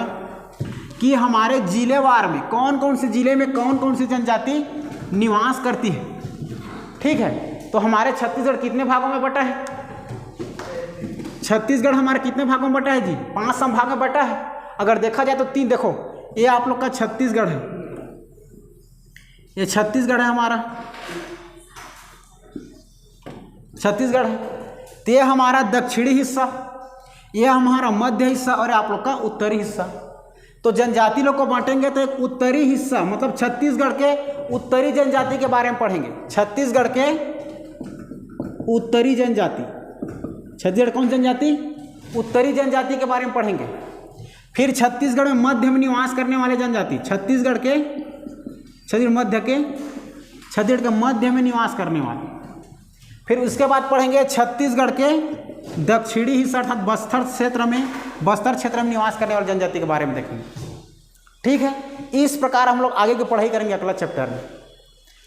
कि हमारे जिलेवार में कौन कौन से जिले में कौन कौन सी जनजाति निवास करती है। ठीक है, तो हमारे छत्तीसगढ़ कितने भागों में बटा है? छत्तीसगढ़ हमारे कितने भागों में बटा है जी? 5 संभाग में बटा है। अगर देखा जाए तो 3, देखो ये आप लोग का छत्तीसगढ़ है, ये छत्तीसगढ़ है हमारा, छत्तीसगढ़ है। तो ये हमारा दक्षिणी हिस्सा, ये हमारा मध्य हिस्सा, और आप लोग का उत्तरी हिस्सा। तो जनजाति लोग को बांटेंगे तो एक उत्तरी हिस्सा, मतलब छत्तीसगढ़ के उत्तरी जनजाति के बारे में पढ़ेंगे। छत्तीसगढ़ के उत्तरी जनजाति, छत्तीसगढ़ कौन जनजाति? उत्तरी जनजाति के बारे में पढ़ेंगे। फिर छत्तीसगढ़ में मध्य में निवास करने वाले जनजाति, छत्तीसगढ़ के मध्य में निवास करने वाले। फिर उसके बाद पढ़ेंगे छत्तीसगढ़ के दक्षिणी हिस्सा अर्थात बस्तर क्षेत्र में निवास करने वाले जनजाति के बारे में देखेंगे। ठीक है, इस प्रकार हम लोग आगे की पढ़ाई करेंगे अगला चैप्टर में।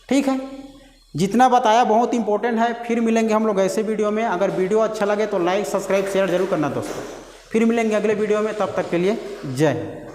ठीक है, जितना बताया बहुत इंपॉर्टेंट है। फिर मिलेंगे हम लोग ऐसे वीडियो में। अगर वीडियो अच्छा लगे तो लाइक, सब्सक्राइब, शेयर जरूर करना दोस्तों। फिर मिलेंगे अगले वीडियो में, तब तक के लिए जय हिंद।